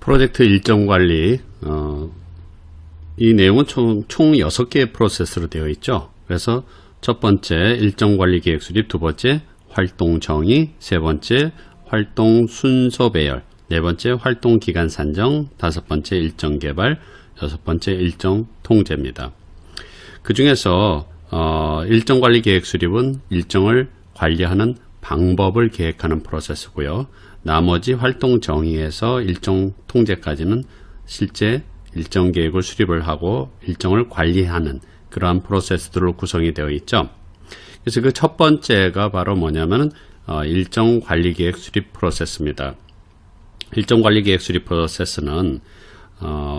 프로젝트 일정 관리, 이 내용은 총 6개의 프로세스로 되어 있죠. 그래서 첫 번째 일정 관리 계획 수립, 두 번째 활동 정의, 세 번째 활동 순서 배열, 네 번째 활동 기간 산정, 다섯 번째 일정 개발, 여섯 번째 일정 통제입니다. 그 중에서 일정 관리 계획 수립은 일정을 관리하는 방법을 계획하는 프로세스고요. 나머지 활동 정의에서 일정 통제까지는 실제 일정 계획을 수립을 하고 일정을 관리하는 그러한 프로세스들로 구성이 되어 있죠. 그래서 그 첫 번째가 바로 뭐냐면은 일정 관리 계획 수립 프로세스입니다. 일정 관리 계획 수립 프로세스는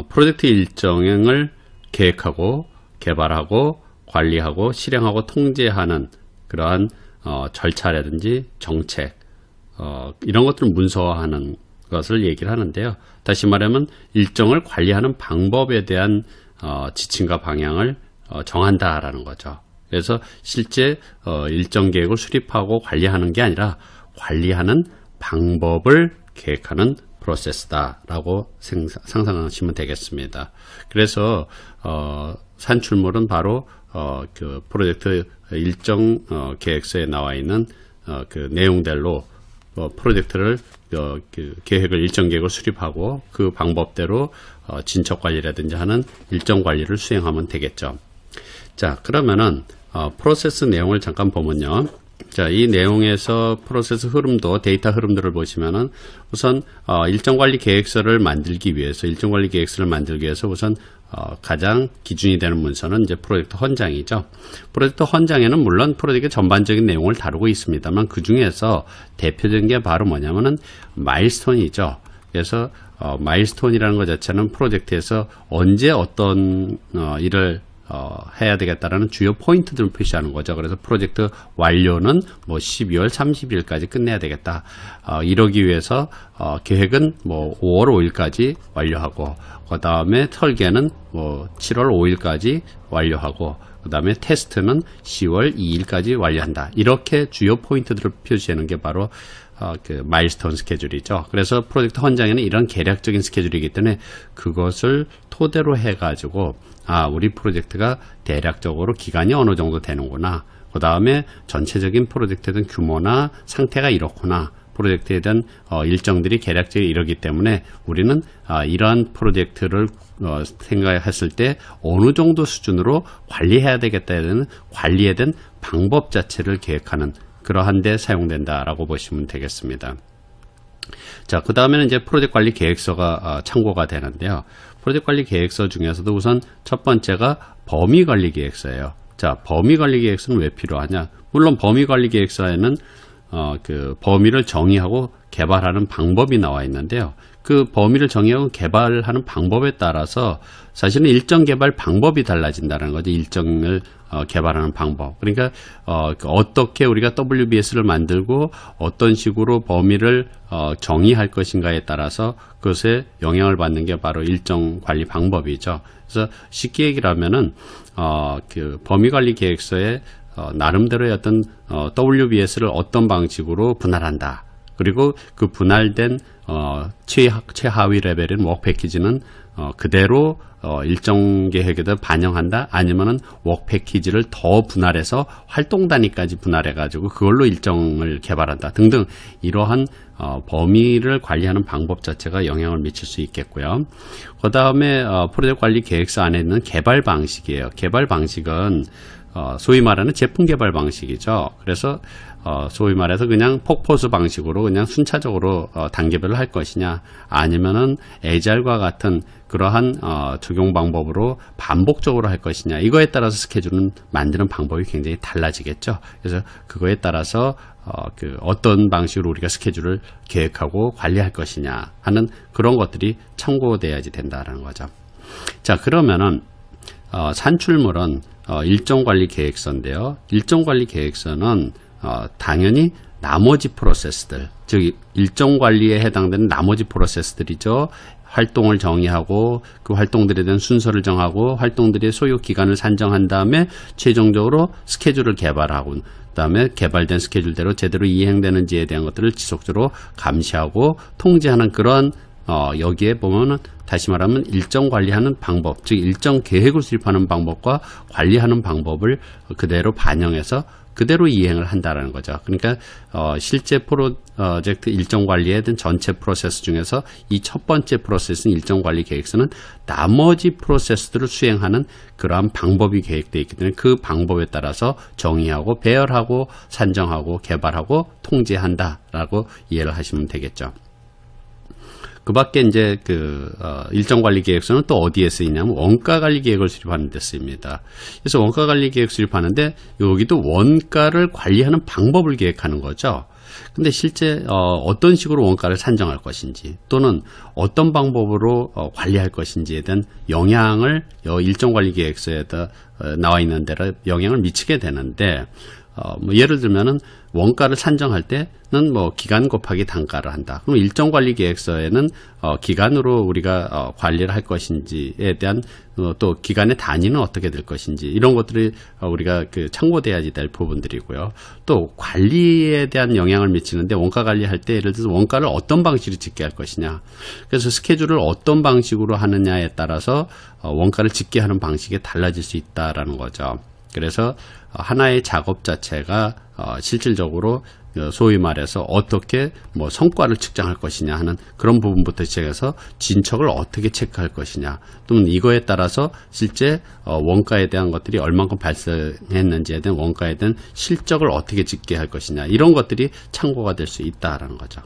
프로젝트 일정을 계획하고 개발하고 관리하고 실행하고 통제하는 그러한 절차라든지 정책 이런 것들을 문서화하는 것을 얘기를 하는데요. 다시 말하면 일정을 관리하는 방법에 대한 지침과 방향을 정한다라는 거죠. 그래서 실제 일정 계획을 수립하고 관리하는 게 아니라 관리하는 방법을 계획하는 프로세스다라고 상상하시면 되겠습니다. 그래서 산출물은 바로 그 프로젝트 일정 계획서에 나와 있는 그 내용들로 프로젝트를 그 계획을 일정 계획을 수립하고 그 방법대로 진척 관리라든지 하는 일정 관리를 수행하면 되겠죠. 자, 그러면은 프로세스 내용을 잠깐 보면요. 자, 이 내용에서 프로세스 흐름도 데이터 흐름들을 보시면은 우선 일정 관리 계획서를 만들기 위해서 우선 가장 기준이 되는 문서는 이제 프로젝트 헌장이죠. 프로젝트 헌장에는 물론 프로젝트 전반적인 내용을 다루고 있습니다만 그 중에서 대표적인 게 바로 뭐냐면은 마일스톤이죠. 그래서 마일스톤이라는 것 자체는 프로젝트에서 언제 어떤 일을 해야 되겠다라는 주요 포인트들을 표시하는 거죠. 그래서 프로젝트 완료는 뭐 12월 30일까지 끝내야 되겠다. 이러기 위해서 계획은 뭐 5월 5일까지 완료하고 그 다음에 설계는 뭐 7월 5일까지 완료하고 그 다음에 테스트는 10월 2일까지 완료한다. 이렇게 주요 포인트들을 표시하는 게 바로 그 마일스톤 스케줄이죠. 그래서 프로젝트 헌장에는 이런 계략적인 스케줄이기 때문에 그것을 토대로 해가지고 우리 프로젝트가 대략적으로 기간이 어느 정도 되는구나. 그 다음에 전체적인 프로젝트에 대한 규모나 상태가 이렇구나. 프로젝트에 대한 일정들이 계략적으로 이러기 때문에 우리는 이러한 프로젝트를 생각했을 때 어느 정도 수준으로 관리해야 되겠다는 관리에 대한 방법 자체를 계획하는 그러한 데 사용된다라고 보시면 되겠습니다. 자, 그 다음에는 이제 프로젝트 관리 계획서가 참고가 되는데요. 프로젝트 관리 계획서 중에서도 우선 첫 번째가 범위 관리 계획서예요. 자, 범위 관리 계획서는 왜 필요하냐? 물론 범위 관리 계획서에는 그 범위를 정의하고 개발하는 방법이 나와 있는데요. 그 범위를 정의하고 개발하는 방법에 따라서 사실은 일정 개발 방법이 달라진다는 거죠. 일정을 개발하는 방법. 그러니까 어떻게 우리가 WBS를 만들고 어떤 식으로 범위를 정의할 것인가에 따라서 그것에 영향을 받는 게 바로 일정 관리 방법이죠. 그래서 쉽게 얘기를 하면은 그 범위 관리 계획서에 나름대로의 어떤 WBS를 어떤 방식으로 분할한다. 그리고 그 분할된 최하위 레벨인 워크 패키지는 그대로 일정 계획에다 반영한다. 아니면은 워크 패키지를 더 분할해서 활동 단위까지 분할해가지고 그걸로 일정을 개발한다. 등등 이러한 범위를 관리하는 방법 자체가 영향을 미칠 수 있겠고요. 그 다음에 프로젝트 관리 계획서 안에 있는 개발 방식이에요. 개발 방식은 소위 말하는 제품 개발 방식이죠. 그래서 소위 말해서 그냥 폭포수 방식으로 그냥 순차적으로 단계별로 할 것이냐 아니면은 에자일과 같은 그러한 적용 방법으로 반복적으로 할 것이냐 이거에 따라서 스케줄은 만드는 방법이 굉장히 달라지겠죠. 그래서 그거에 따라서 어떤 방식으로 우리가 스케줄을 계획하고 관리할 것이냐 하는 그런 것들이 참고돼야지 된다라는 거죠. 자, 그러면은 산출물은 일정관리 계획서인데요. 일정관리 계획서는 당연히 나머지 프로세스들, 즉 일정관리에 해당되는 나머지 프로세스들이죠. 활동을 정의하고 그 활동들에 대한 순서를 정하고 활동들의 소요 기간을 산정한 다음에 최종적으로 스케줄을 개발하고 그다음에 개발된 스케줄대로 제대로 이행되는지에 대한 것들을 지속적으로 감시하고 통제하는 그러한 여기에 보면은 다시 말하면 일정 관리하는 방법, 즉 일정 계획을 수립하는 방법과 관리하는 방법을 그대로 반영해서 그대로 이행을 한다라는 거죠. 그러니까 실제 프로젝트 일정 관리에 든 전체 프로세스 중에서 이 첫 번째 프로세스는 일정 관리 계획서는 나머지 프로세스들을 수행하는 그러한 방법이 계획되어 있기 때문에 그 방법에 따라서 정의하고 배열하고 산정하고 개발하고 통제한다라고 이해를 하시면 되겠죠. 그 밖에 이제 일정 관리 계획서는 또 어디에 쓰이냐면 원가 관리 계획을 수립하는 데 쓰입니다. 그래서 원가 관리 계획 수립하는데 여기도 원가를 관리하는 방법을 계획하는 거죠. 근데 실제 어떤 식으로 원가를 산정할 것인지 또는 어떤 방법으로 관리할 것인지에 대한 영향을 일정 관리 계획서에다 나와 있는 대로 영향을 미치게 되는데 예를 들면은 원가를 산정할 때는 기간 곱하기 단가를 한다. 그럼 일정 관리 계획서에는 기간으로 우리가 관리를 할 것인지에 대한 또 기간의 단위는 어떻게 될 것인지 이런 것들이 우리가 참고돼야지 될 부분들이고요. 또 관리에 대한 영향을 미치는데 원가 관리할 때 예를 들어서 원가를 어떤 방식으로 집계 할 것이냐. 그래서 스케줄을 어떤 방식으로 하느냐에 따라서 원가를 집계 하는 방식이 달라질 수 있다라는 거죠. 그래서 하나의 작업 자체가 실질적으로 소위 말해서 어떻게 성과를 측정할 것이냐 하는 그런 부분부터 시작해서 진척을 어떻게 체크할 것이냐 또는 이거에 따라서 실제 원가에 대한 것들이 얼만큼 발생했는지에 대한 원가에 대한 실적을 어떻게 집계할 것이냐 이런 것들이 참고가 될 수 있다라는 거죠.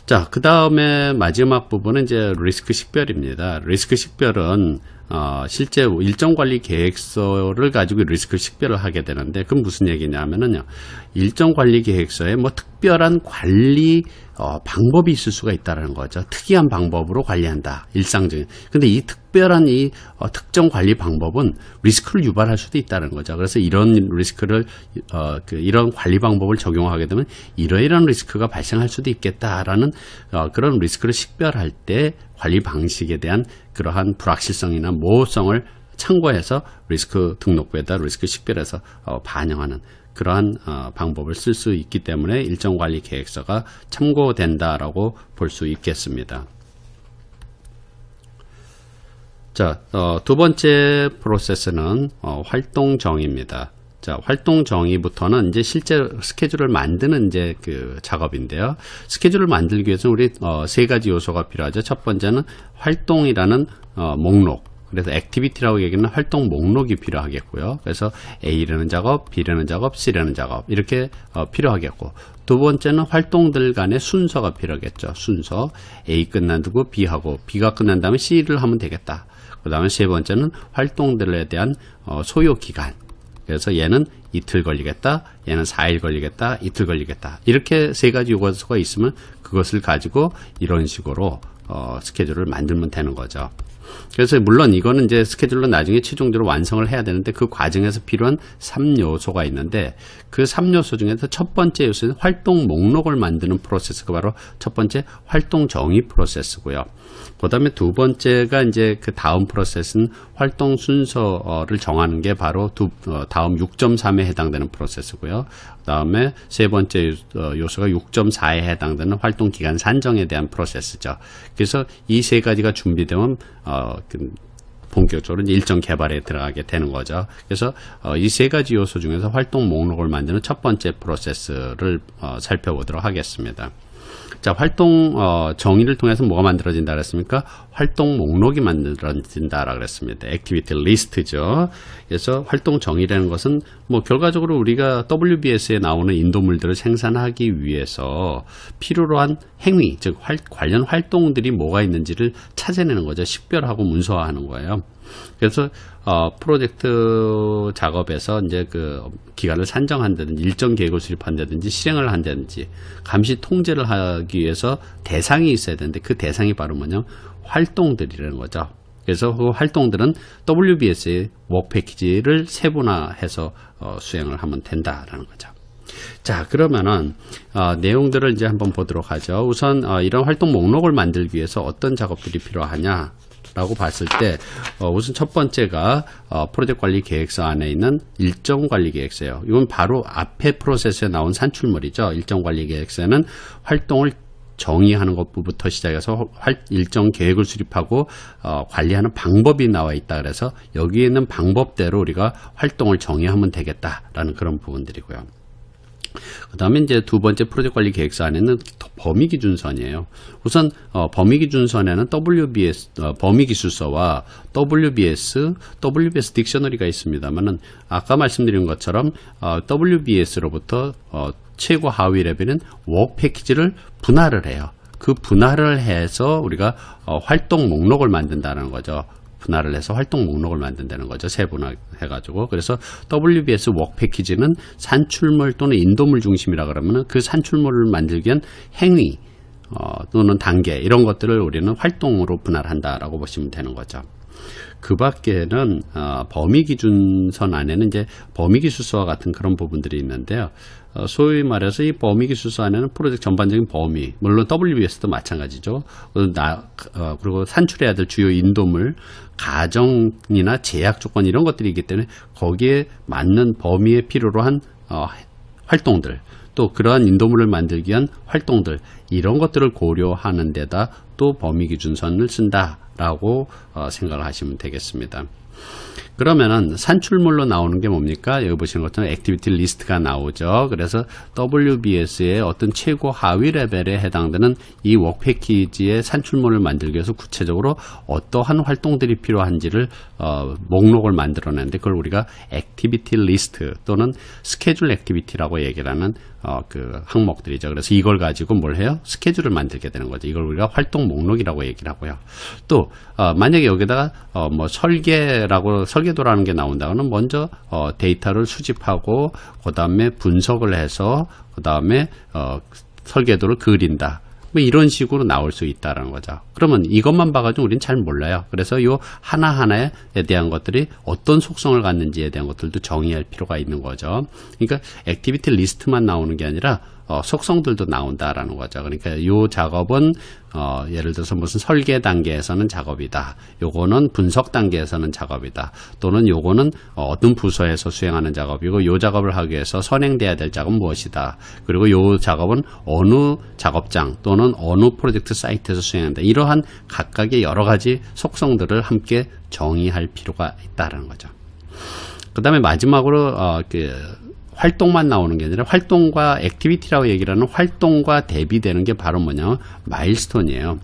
자, 그 다음에 마지막 부분은 이제 리스크 식별입니다. 리스크 식별은 실제 일정 관리 계획서를 가지고 리스크 식별을 하게 되는데 그건 무슨 얘기냐면은요. 일정 관리 계획서에 특별한 관리 방법이 있을 수가 있다는 거죠. 특이한 방법으로 관리한다. 일상적인. 근데 이 특별한 특정 관리 방법은 리스크를 유발할 수도 있다는 거죠. 그래서 이런 리스크를 이런 관리 방법을 적용하게 되면 이러이러한 리스크가 발생할 수도 있겠다라는 그런 리스크를 식별할 때 관리 방식에 대한 그러한 불확실성이나 모호성을 참고해서 리스크 등록부에다 리스크 식별해서 반영하는 그러한 방법을 쓸 수 있기 때문에 일정 관리 계획서가 참고된다라고 볼 수 있겠습니다. 자, 두 번째 프로세스는 활동 정의입니다. 자, 활동 정의부터는 이제 실제 스케줄을 만드는 이제 작업인데요. 스케줄을 만들기 위해서는 우리 세 가지 요소가 필요하죠. 첫 번째는 활동이라는 목록. 그래서 액티비티라고 얘기하는 활동 목록이 필요하겠고요. 그래서 A라는 작업, B라는 작업, C라는 작업 이렇게 필요하겠고 두 번째는 활동들 간의 순서가 필요하겠죠. 순서 A 끝난다고 B하고 B가 끝난 다음에 C를 하면 되겠다. 그 다음에 세 번째는 활동들에 대한 소요 기간. 그래서 얘는 이틀 걸리겠다, 얘는 4일 걸리겠다, 이틀 걸리겠다. 이렇게 세 가지 요소가 있으면 그것을 가지고 이런 식으로 스케줄을 만들면 되는 거죠. 그래서 물론 이거는 이제 스케줄로 나중에 최종적으로 완성을 해야 되는데 그 과정에서 필요한 3요소가 있는데 그 3요소 중에서 첫 번째 요소는 활동 목록을 만드는 프로세스가 바로 첫 번째 활동 정의 프로세스고요. 그 다음에 두 번째가 이제 그 다음 프로세스는 활동 순서를 정하는 게 바로 다음 6.3에 해당되는 프로세스고요. 그 다음에 세 번째 요소가 6.4에 해당되는 활동 기간 산정에 대한 프로세스죠. 그래서 이 세 가지가 준비되면 본격적으로 일정 개발에 들어가게 되는 거죠. 그래서 이 세 가지 요소 중에서 활동 목록을 만드는 첫 번째 프로세스를 살펴보도록 하겠습니다. 자, 활동 정의를 통해서 뭐가 만들어진다 그랬습니까? 활동 목록이 만들어진다라고 그랬습니다. 액티비티 리스트죠. 그래서 활동 정의라는 것은 결과적으로 우리가 WBS에 나오는 인도물들을 생산하기 위해서 필요로 한 행위, 즉 관련 활동들이 뭐가 있는지를 찾아내는 거죠. 식별하고 문서화하는 거예요. 그래서 프로젝트 작업에서 이제 기간을 산정한다든지 일정 계획을 수립한다든지 실행을 한다든지 감시 통제를 하기 위해서 대상이 있어야 되는데 그 대상이 바로 활동들이라는 거죠. 그래서 그 활동들은 WBS의 워크 패키지를 세분화해서 수행을 하면 된다라는 거죠. 자, 그러면은 내용들을 이제 한번 보도록 하죠. 우선 이런 활동 목록을 만들기 위해서 어떤 작업들이 필요하냐 라고 봤을 때 우선 첫 번째가 프로젝트 관리 계획서 안에 있는 일정 관리 계획서예요. 이건 바로 앞에 프로세스에 나온 산출물이죠. 일정 관리 계획서에는 활동을 정의하는 것부터 시작해서 일정 계획을 수립하고 관리하는 방법이 나와 있다. 그래서 여기에 있는 방법대로 우리가 활동을 정의하면 되겠다라는 그런 부분들이고요. 그 다음에 이제 두 번째 프로젝트 관리 계획서 안에는 범위 기준선이에요. 우선 범위 기준선에는 WBS 범위 기술서와 WBS 딕셔너리가 있습니다만은 아까 말씀드린 것처럼 WBS로부터 최고 하위 레벨은 워크 패키지를 분할을 해요. 그 분할을 해서 우리가 활동 목록을 만든다는 거죠. 분할을 해서 활동 목록을 만든다는 거죠. 세분화해가지고. 그래서 WBS 워크 패키지는 산출물 또는 인도물 중심이라 그러면 그 산출물을 만들기 위한 행위 또는 단계 이런 것들을 우리는 활동으로 분할한다라고 보시면 되는 거죠. 그 밖에는 범위 기준선 안에는 이제 범위 기술서와 같은 그런 부분들이 있는데요. 소위 말해서 이 범위 기술서 안에는 프로젝트 전반적인 범위, 물론 WBS도 마찬가지죠. 그리고 산출해야 될 주요 인도물, 가정이나 제약 조건 이런 것들이 있기 때문에 거기에 맞는 범위에 필요로 한 활동들, 또 그러한 인도물을 만들기 위한 활동들 이런 것들을 고려하는 데다 또 범위 기준선을 쓴다라고 생각을 하시면 되겠습니다. 그러면은 산출물로 나오는 게 뭡니까? 여기 보시는 것처럼 액티비티 리스트가 나오죠. 그래서 WBS의 어떤 최고 하위 레벨에 해당되는 이 워크 패키지의 산출물을 만들기 위해서 구체적으로 어떠한 활동들이 필요한지를 목록을 만들어내는데 그걸 우리가 액티비티 리스트 또는 스케줄 액티비티라고 얘기를 하는 그 항목들이죠. 그래서 이걸 가지고 뭘 해요? 스케줄을 만들게 되는 거죠. 이걸 우리가 활동 목록이라고 얘기를 하고요. 또 만약에 여기다가 뭐 설계도라는 게 나온다면 먼저 데이터를 수집하고 그 다음에 분석을 해서 그 다음에 설계도를 그린다. 뭐 이런 식으로 나올 수 있다라는 거죠. 그러면 이것만 봐가지고 우리는 잘 몰라요. 그래서 요 하나하나에 대한 것들이 어떤 속성을 갖는지에 대한 것들도 정의할 필요가 있는 거죠. 그러니까 액티비티 리스트만 나오는 게 아니라 속성들도 나온다라는 거죠. 그러니까 요 작업은 예를 들어서 무슨 설계 단계에서는 작업이다. 요거는 분석 단계에서는 작업이다. 또는 요거는 어떤 부서에서 수행하는 작업이고 요 작업을 하기 위해서 선행돼야 될 작업은 무엇이다. 그리고 요 작업은 어느 작업장 또는 어느 프로젝트 사이트에서 수행한다. 이러한 각각의 여러 가지 속성들을 함께 정의할 필요가 있다라는 거죠. 그 다음에 마지막으로 활동만 나오는 게 아니라 활동과 액티비티라고 얘기를 하는 활동과 대비되는 게 바로 뭐냐면 마일스톤이에요.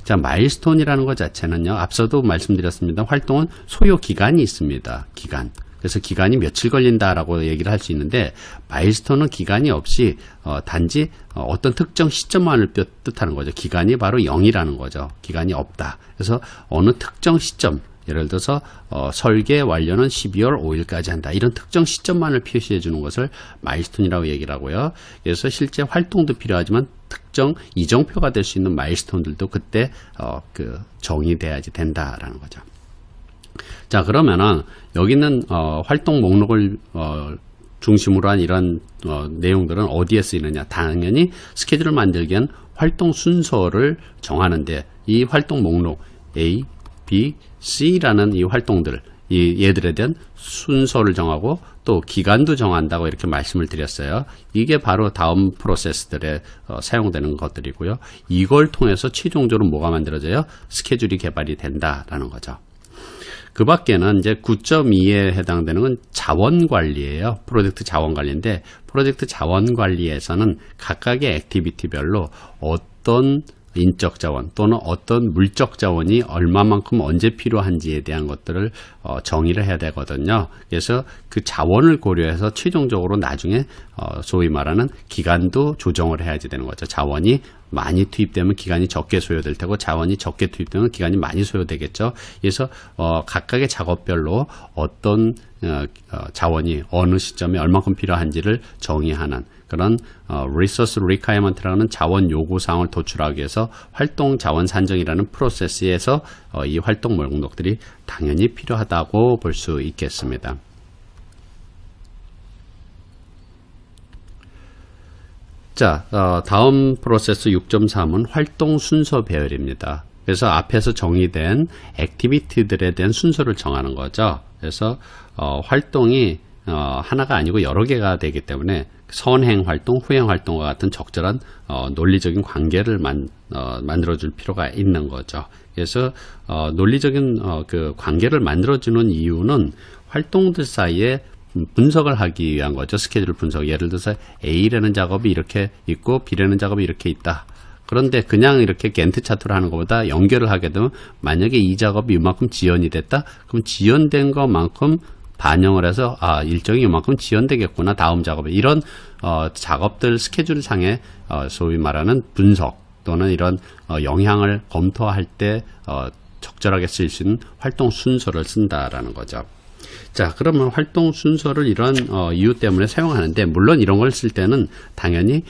자, 마일스톤이라는 것 자체는요. 앞서도 말씀드렸습니다. 활동은 소요 기간이 있습니다. 기간. 그래서 기간이 며칠 걸린다라고 얘기를 할 수 있는데 마일스톤은 기간이 없이 단지 어떤 특정 시점만을 뜻하는 거죠. 기간이 바로 0이라는 거죠. 기간이 없다. 그래서 어느 특정 시점 예를 들어서 설계 완료는 12월 5일까지 한다. 이런 특정 시점만을 표시해 주는 것을 마일스톤이라고 얘기를 하고요. 그래서 실제 활동도 필요하지만 특정 이정표가 될 수 있는 마일스톤들도 그때 정의돼야지 된다라는 거죠. 자, 그러면은 여기는 활동 목록을 중심으로 한 이런 내용들은 어디에 쓰이느냐? 당연히 스케줄을 만들기 위한 활동 순서를 정하는데 이 활동 목록 A, B, C라는 이 활동들, 얘들에 대한 순서를 정하고 또 기간도 정한다고 이렇게 말씀을 드렸어요. 이게 바로 다음 프로세스들에 사용되는 것들이고요. 이걸 통해서 최종적으로 뭐가 만들어져요? 스케줄이 개발이 된다라는 거죠. 그 밖에는 이제 9.2에 해당되는 건 자원관리예요. 프로젝트 자원관리인데 프로젝트 자원관리에서는 각각의 액티비티별로 어떤 인적 자원 또는 어떤 물적 자원이 얼마만큼 언제 필요한지에 대한 것들을 정의를 해야 되거든요. 그래서 그 자원을 고려해서 최종적으로 나중에 소위 말하는 기간도 조정을 해야지 되는 거죠. 자원이 많이 투입되면 기간이 적게 소요될 테고 자원이 적게 투입되면 기간이 많이 소요되겠죠. 그래서 각각의 작업별로 어떤 자원이 어느 시점에 얼마큼 필요한지를 정의하는 그런 Resource Requirement라는 자원 요구사항을 도출하기 위해서 활동 자원 산정이라는 프로세스에서 이 활동 목록들이 당연히 필요하다고 볼 수 있겠습니다. 자, 다음 프로세스 6.3은 활동 순서 배열입니다. 그래서 앞에서 정의된 액티비티들에 대한 순서를 정하는 거죠. 그래서 활동이 하나가 아니고 여러 개가 되기 때문에 선행 활동, 후행 활동과 같은 적절한 논리적인 관계를 만들어줄 필요가 있는 거죠. 그래서 논리적인 그 관계를 만들어주는 이유는 활동들 사이에 분석을 하기 위한 거죠. 스케줄 분석. 예를 들어서 A라는 작업이 이렇게 있고 B라는 작업이 이렇게 있다. 그런데 그냥 이렇게 겐트 차트를 하는 것보다 연결을 하게 되면 만약에 이 작업이 이만큼 지연이 됐다. 그럼 지연된 것만큼 반영을 해서 일정이 이만큼 지연되겠구나. 다음 작업에. 이런 작업들 스케줄 상에 소위 말하는 분석 또는 이런 영향을 검토할 때 적절하게 쓸 수 있는 활동 순서를 쓴다라는 거죠. 자, 그러면 활동 순서를 이런 이유 때문에 사용하는데, 물론 이런 걸 쓸 때는 당연히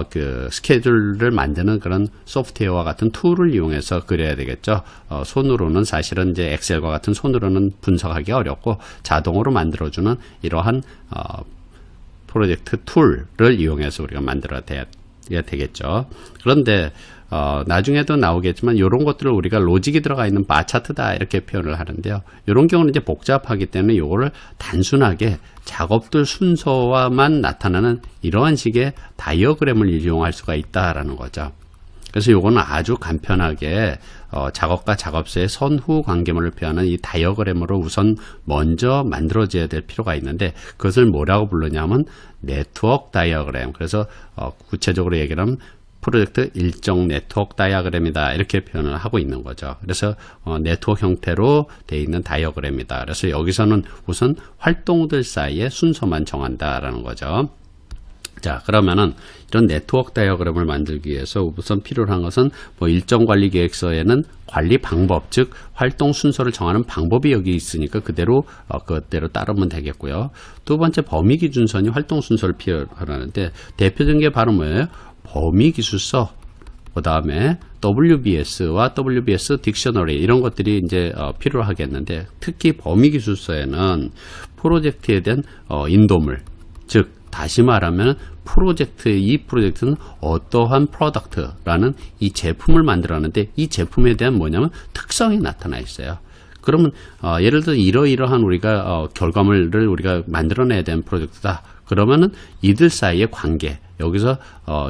그 스케줄을 만드는 그런 소프트웨어와 같은 툴을 이용해서 그려야 되겠죠. 손으로는 사실은 이제 엑셀과 같은 손으로는 분석하기 어렵고 자동으로 만들어주는 이러한 프로젝트 툴을 이용해서 우리가 만들어야 되겠죠. 그런데 나중에도 나오겠지만 이런 것들을 우리가 로직이 들어가 있는 바 차트다 이렇게 표현을 하는데요. 이런 경우는 이제 복잡하기 때문에 이거를 단순하게 작업들 순서와만 나타나는 이러한 식의 다이어그램을 이용할 수가 있다라는 거죠. 그래서 이거는 아주 간편하게 작업과 작업서의 선후 관계물을 표현하는 이 다이어그램으로 우선 먼저 만들어져야 될 필요가 있는데, 그것을 뭐라고 부르냐면 네트워크 다이어그램. 그래서 구체적으로 얘기하면 프로젝트 일정 네트워크 다이어그램이다 이렇게 표현을 하고 있는 거죠. 그래서 네트워크 형태로 되어 있는 다이어그램이다. 그래서 여기서는 우선 활동들 사이의 순서만 정한다라는 거죠. 자, 그러면은 이런 네트워크 다이어그램을 만들기 위해서 우선 필요로 한 것은 일정 관리 계획서에는 관리 방법, 즉 활동 순서를 정하는 방법이 여기 있으니까 그대로 따르면 되겠고요. 두 번째, 범위 기준선이 활동 순서를 표현하는데 대표적인 게 바로 뭐예요? 범위 기술서, 그 다음에 WBS와 WBS 딕셔너리 이런 것들이 이제 필요하겠는데, 특히 범위 기술서에는 프로젝트에 대한 인도물, 즉 다시 말하면 이 프로젝트는 어떠한 프로덕트라는 이 제품을 만들었는데 이 제품에 대한 뭐냐면 특성이 나타나 있어요. 그러면 예를 들어 이러이러한 우리가 결과물을 우리가 만들어내야 되는 프로젝트다. 그러면은 이들 사이의 관계, 여기서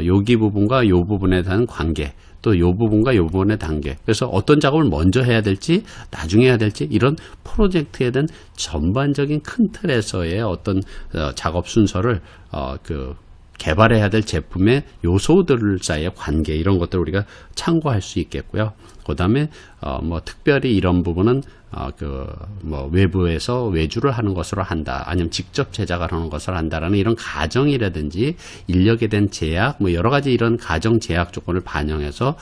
여기 부분과 요 부분에 대한 관계, 또 요 부분과 요 부분의 단계, 그래서 어떤 작업을 먼저 해야 될지 나중에 해야 될지 이런 프로젝트에 대한 전반적인 큰 틀에서의 어떤 작업 순서를 개발해야 될 제품의 요소들 사이의 관계, 이런 것들을 우리가 참고할 수 있겠고요. 그 다음에 특별히 이런 부분은 외부에서 외주를 하는 것으로 한다, 아니면 직접 제작을 하는 것을 한다라는 이런 가정이라든지 인력에 대한 제약, 여러 가지 이런 가정 제약 조건을 반영해서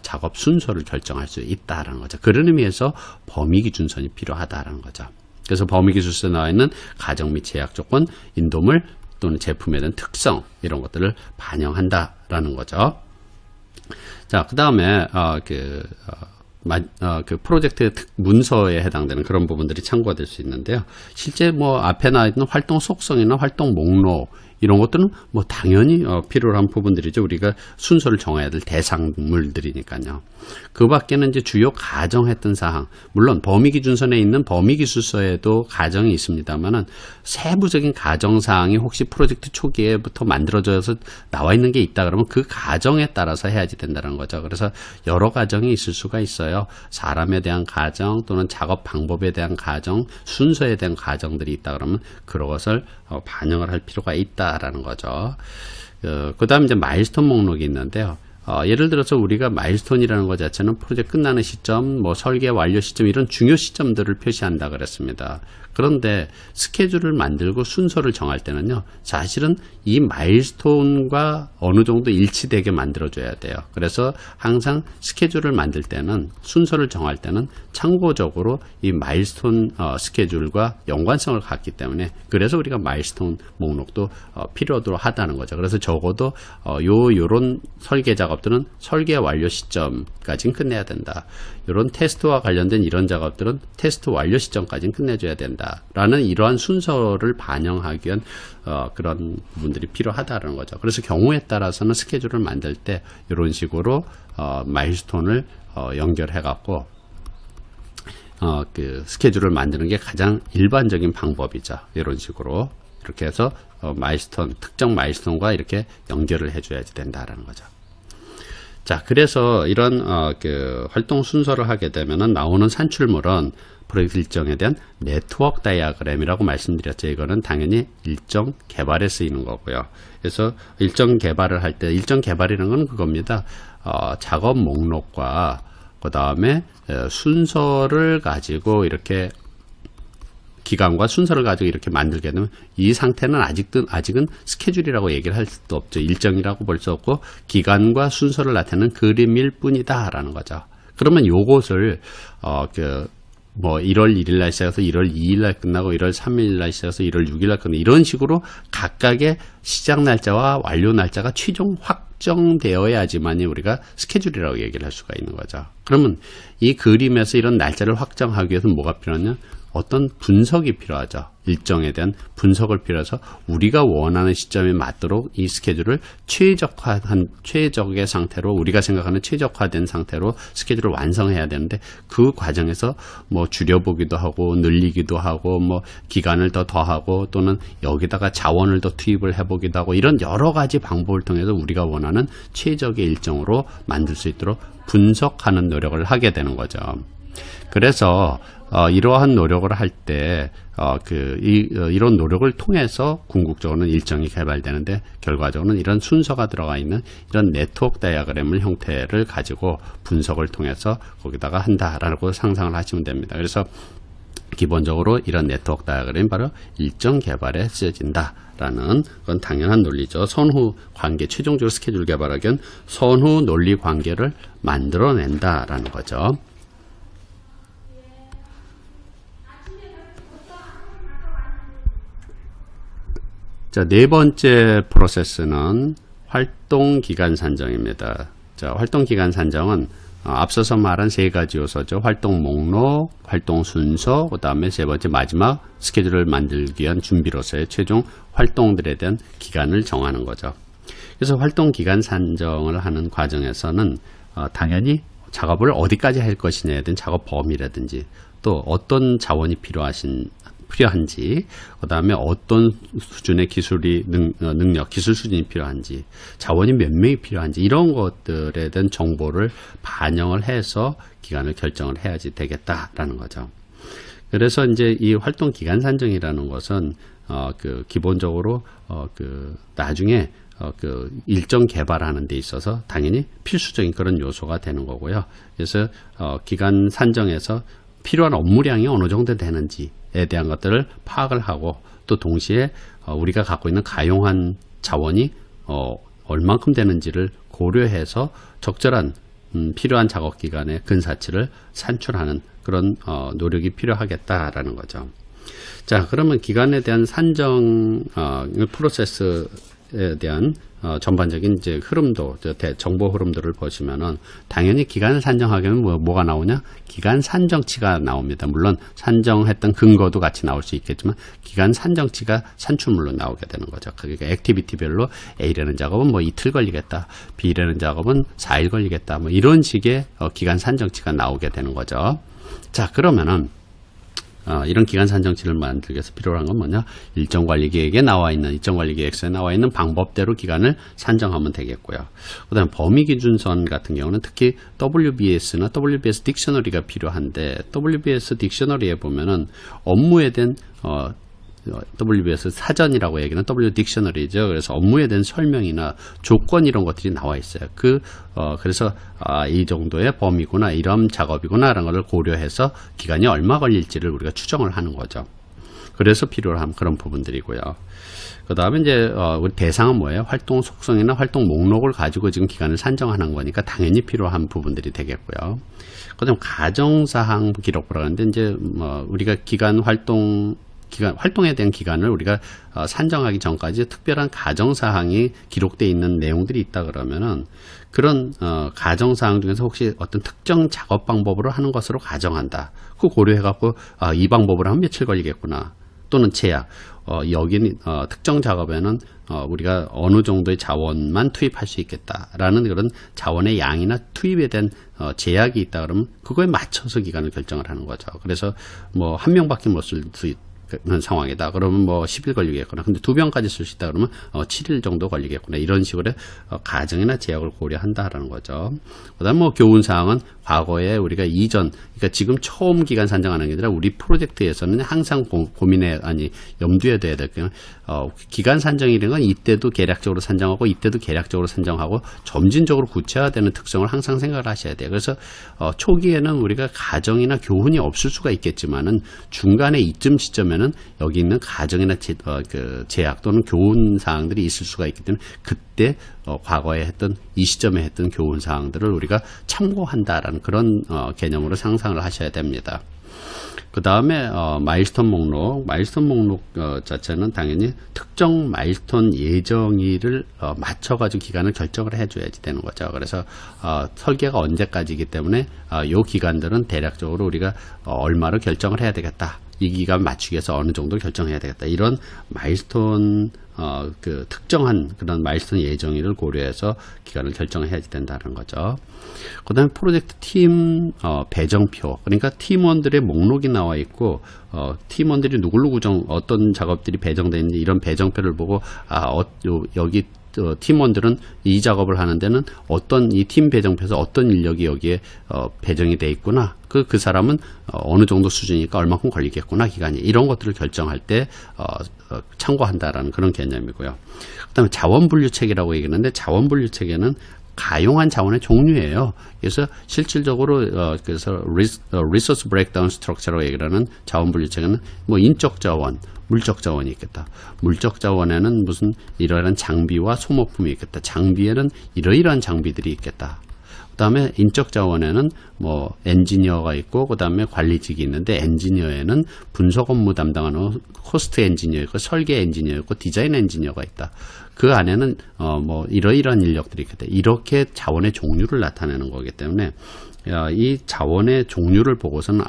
작업 순서를 결정할 수 있다라는 거죠. 그런 의미에서 범위 기준선이 필요하다라는 거죠. 그래서 범위 기준서에 나와 있는 가정 및 제약 조건, 인도물 또는 제품에 대한 특성, 이런 것들을 반영한다라는 거죠. 자, 그 다음에 프로젝트 문서에 해당되는 그런 부분들이 참고가 될 수 있는데요. 실제 앞에 나와 있는 활동 속성이나 활동 목록 이런 것들은 당연히 필요한 부분들이죠. 우리가 순서를 정해야 될 대상물들이니까요. 그 밖에는 이제 주요 가정했던 사항, 물론 범위 기준선에 있는 범위 기술서에도 가정이 있습니다만은 세부적인 가정 사항이 혹시 프로젝트 초기에부터 만들어져서 나와 있는 게 있다 그러면 그 가정에 따라서 해야지 된다는 거죠. 그래서 여러 가정이 있을 수가 있어요. 사람에 대한 가정 또는 작업 방법에 대한 가정, 순서에 대한 가정들이 있다 그러면 그런 것을 반영을 할 필요가 있다라는 거죠. 그 다음 이제 마일스톤 목록이 있는데요. 예를 들어서 우리가 마일스톤이라는 것 자체는 프로젝트 끝나는 시점, 설계 완료 시점, 이런 중요 시점들을 표시한다 그랬습니다. 그런데 스케줄을 만들고 순서를 정할 때는요, 사실은 이 마일스톤과 어느 정도 일치되게 만들어줘야 돼요. 그래서 항상 스케줄을 만들 때는, 순서를 정할 때는 참고적으로 이 마일스톤 스케줄과 연관성을 갖기 때문에, 그래서 우리가 마일스톤 목록도 필요도 하다는 거죠. 그래서 적어도 요런 설계 작업들은 설계 완료 시점까지는 끝내야 된다. 이런 테스트와 관련된 이런 작업들은 테스트 완료 시점까지는 끝내줘야 된다. 라는 이러한 순서를 반영하기 위한 그런 부분들이 필요하다는 거죠. 그래서 경우에 따라서는 스케줄을 만들 때 이런 식으로 마일스톤을 연결해 갖고 그 스케줄을 만드는 게 가장 일반적인 방법이죠. 이런 식으로 이렇게 해서 마일스톤, 특정 마일스톤과 이렇게 연결을 해줘야지 된다라는 거죠. 자, 그래서 이런 그 활동 순서를 하게 되면은 나오는 산출물은 프로젝트 일정에 대한 네트워크 다이어그램이라고 말씀드렸죠. 이거는 당연히 일정 개발에 쓰이는 거고요. 그래서 일정 개발을 할 때, 일정 개발이라는 건 그겁니다. 작업 목록과 그 다음에 순서를 가지고 이렇게 기간과 순서를 가지고 이렇게 만들게 되면 이 상태는 아직은 스케줄이라고 얘기를 할 수도 없죠. 일정이라고 볼 수 없고 기간과 순서를 나타내는 그림일 뿐이다 라는 거죠. 그러면 요것을 뭐 1월 1일 날 시작해서 1월 2일 날 끝나고 1월 3일 날 시작해서 1월 6일 날 끝나고 이런 식으로 각각의 시작 날짜와 완료 날짜가 최종 확정되어야지만이 우리가 스케줄이라고 얘기를 할 수가 있는 거죠. 그러면 이 그림에서 이런 날짜를 확정하기 위해서 뭐가 필요하냐? 어떤 분석이 필요하죠. 일정에 대한 분석을 필요해서 우리가 원하는 시점에 맞도록 이 스케줄을 최적의 상태로, 우리가 생각하는 최적화된 상태로 스케줄을 완성해야 되는데, 그 과정에서 뭐 줄여보기도 하고 늘리기도 하고 뭐 기간을 더하고 또는 여기다가 자원을 더 투입을 해보기도 하고 이런 여러 가지 방법을 통해서 우리가 원하는 최적의 일정으로 만들 수 있도록 분석하는 노력을 하게 되는 거죠. 그래서 이러한 노력을 할 때 이런 노력을 통해서 궁극적으로는 일정이 개발되는데, 결과적으로는 이런 순서가 들어가 있는 이런 네트워크 다이어그램을 형태를 가지고 분석을 통해서 거기다가 한다라고 상상을 하시면 됩니다. 그래서 기본적으로 이런 네트워크 다이어그램이 바로 일정 개발에 쓰여진다라는 건 당연한 논리죠. 선후 관계, 최종적으로 스케줄 개발하기 위한 선후 논리 관계를 만들어낸다라는 거죠. 자, 네 번째 프로세스는 활동기간 산정입니다. 자, 활동기간 산정은 앞서서 말한 세 가지 요소죠. 활동 목록, 활동 순서, 그 다음에 세 번째 마지막 스케줄을 만들기 위한 준비로서의 최종 활동들에 대한 기간을 정하는 거죠. 그래서 활동기간 산정을 하는 과정에서는 당연히 작업을 어디까지 할 것이냐에 대한 작업 범위라든지 또 어떤 자원이 필요한지, 그 다음에 어떤 수준의 기술이 능력, 기술 수준이 필요한지, 자원이 몇 명이 필요한지 이런 것들에 대한 정보를 반영을 해서 기간을 결정을 해야지 되겠다라는 거죠. 그래서 이제 이 활동 기간 산정이라는 것은 기본적으로 나중에 일정 개발하는 데 있어서 당연히 필수적인 그런 요소가 되는 거고요. 그래서 기간 산정에서 필요한 업무량이 어느 정도 되는지에 대한 것들을 파악을 하고, 또 동시에 우리가 갖고 있는 가용한 자원이 얼만큼 되는지를 고려해서 적절한 필요한 작업 기간의 근사치를 산출하는 그런 노력이 필요하겠다라는 거죠. 자, 그러면 기간에 대한 산정 프로세스에 대한 전반적인 이제 흐름도, 정보 흐름들을 보시면은 당연히 기간을 산정하기에는 뭐가 나오냐? 기간 산정치가 나옵니다. 물론 산정했던 근거도 같이 나올 수 있겠지만 기간 산정치가 산출물로 나오게 되는 거죠. 그러니까 액티비티별로 A라는 작업은 뭐 이틀 걸리겠다, B라는 작업은 4일 걸리겠다, 뭐 이런 식의 기간 산정치가 나오게 되는 거죠. 자, 그러면은 이런 기간 산정치를 만들기 위해서 필요한 건 뭐냐? 일정관리계획에 나와 있는, 일정관리계획서에 나와 있는 방법대로 기간을 산정하면 되겠고요. 그 다음에 범위기준선 같은 경우는 특히 WBS나 WBS 딕셔너리가 필요한데, WBS 딕셔너리에 보면은 업무에 대한 WBS 사전이라고 얘기는 W 딕셔너리죠. 그래서 업무에 대한 설명이나 조건 이런 것들이 나와 있어요. 그래서 이 정도의 범위구나, 이런 작업이구나 라는 것을 고려해서 기간이 얼마 걸릴지를 우리가 추정을 하는 거죠. 그래서 필요한 그런 부분들이고요. 그 다음에 이제 우리 대상은 뭐예요? 활동 속성이나 활동 목록을 가지고 지금 기간을 산정하는 거니까 당연히 필요한 부분들이 되겠고요. 그 다음 가정사항 기록부라고 하는데, 이제 우리가 활동에 대한 기간을 우리가 산정하기 전까지 특별한 가정사항이 기록되어 있는 내용들이 있다 그러면은, 그런 가정사항 중에서 혹시 어떤 특정 작업 방법으로 하는 것으로 가정한다, 그거 고려해갖고 이 방법으로 하면 며칠 걸리겠구나, 또는 제약, 여기는 특정 작업에는 우리가 어느 정도의 자원만 투입할 수 있겠다라는 그런 자원의 양이나 투입에 대한 제약이 있다 그러면 그거에 맞춰서 기간을 결정을 하는 거죠. 그래서 뭐 한 명밖에 못 쓸 수 상황이다. 그러면 뭐 10일 걸리겠구나. 근데 2병까지 쓸 수 있다. 그러면 7일 정도 걸리겠구나. 이런 식으로 가정이나 제약을 고려한다라는 거죠. 그다음 뭐 교훈사항은 과거에 우리가 그러니까 지금 처음 기간 산정하는 게 아니라 우리 프로젝트에서는 항상 염두에 둬야 될 게 기간 산정이라는 건 이때도 계략적으로 산정하고 이때도 계략적으로 산정하고 점진적으로 구체화되는 특성을 항상 생각을 하셔야 돼요. 그래서 초기에는 우리가 가정이나 교훈이 없을 수가 있겠지만은 중간에 이쯤 시점에는 여기 있는 가정이나 제약 또는 교훈 사항들이 있을 수가 있기 때문에 그때 과거에 했던 이 시점에 했던 교훈 사항들을 우리가 참고한다라는 그런 개념으로 상상을 하셔야 됩니다. 그 다음에 마일스톤 목록 자체는 당연히 특정 마일스톤 예정일을 맞춰가지고 기간을 결정을 해줘야지 되는 거죠. 그래서 설계가 언제까지이기 때문에 이 기간들은 대략적으로 우리가 얼마를 결정을 해야 되겠다. 이 기간 맞추기 위해서 어느 정도 결정해야 되겠다. 이런 마일스톤 특정한 그런 마일스톤 예정일을 고려해서 기간을 결정해야 된다는 거죠. 그 다음에 프로젝트 팀 배정표, 그러니까 팀원들의 목록이 나와 있고 팀원들이 누구누구 어떤 작업들이 배정되어 있는지 이런 배정표를 보고 여기 팀원들은 이 작업을 하는 데는 이 팀 배정표에서 어떤 인력이 여기에 배정이 돼 있구나. 그 사람은 어느 정도 수준이니까 얼마큼 걸리겠구나, 기간이. 이런 것들을 결정할 때 참고한다라는 그런 개념이고요. 그 다음에 자원분류체계라고 얘기하는데 자원분류체계는 가용한 자원의 종류예요. 그래서 실질적으로 그래서 Resource Breakdown Structure라고 얘기하는 자원분류체계는 뭐 인적 자원, 물적 자원이 있겠다. 물적 자원에는 무슨 이러한 장비와 소모품이 있겠다. 장비에는 이러이러한 장비들이 있겠다. 그 다음에 인적 자원에는 뭐 엔지니어가 있고 그 다음에 관리직이 있는데 엔지니어에는 분석 업무 담당하는 코스트 엔지니어 있고 설계 엔지니어 있고 디자인 엔지니어가 있다. 그 안에는 뭐 이러이러한 인력들이 있겠다. 이렇게 자원의 종류를 나타내는 거기 때문에 이 자원의 종류를 보고서는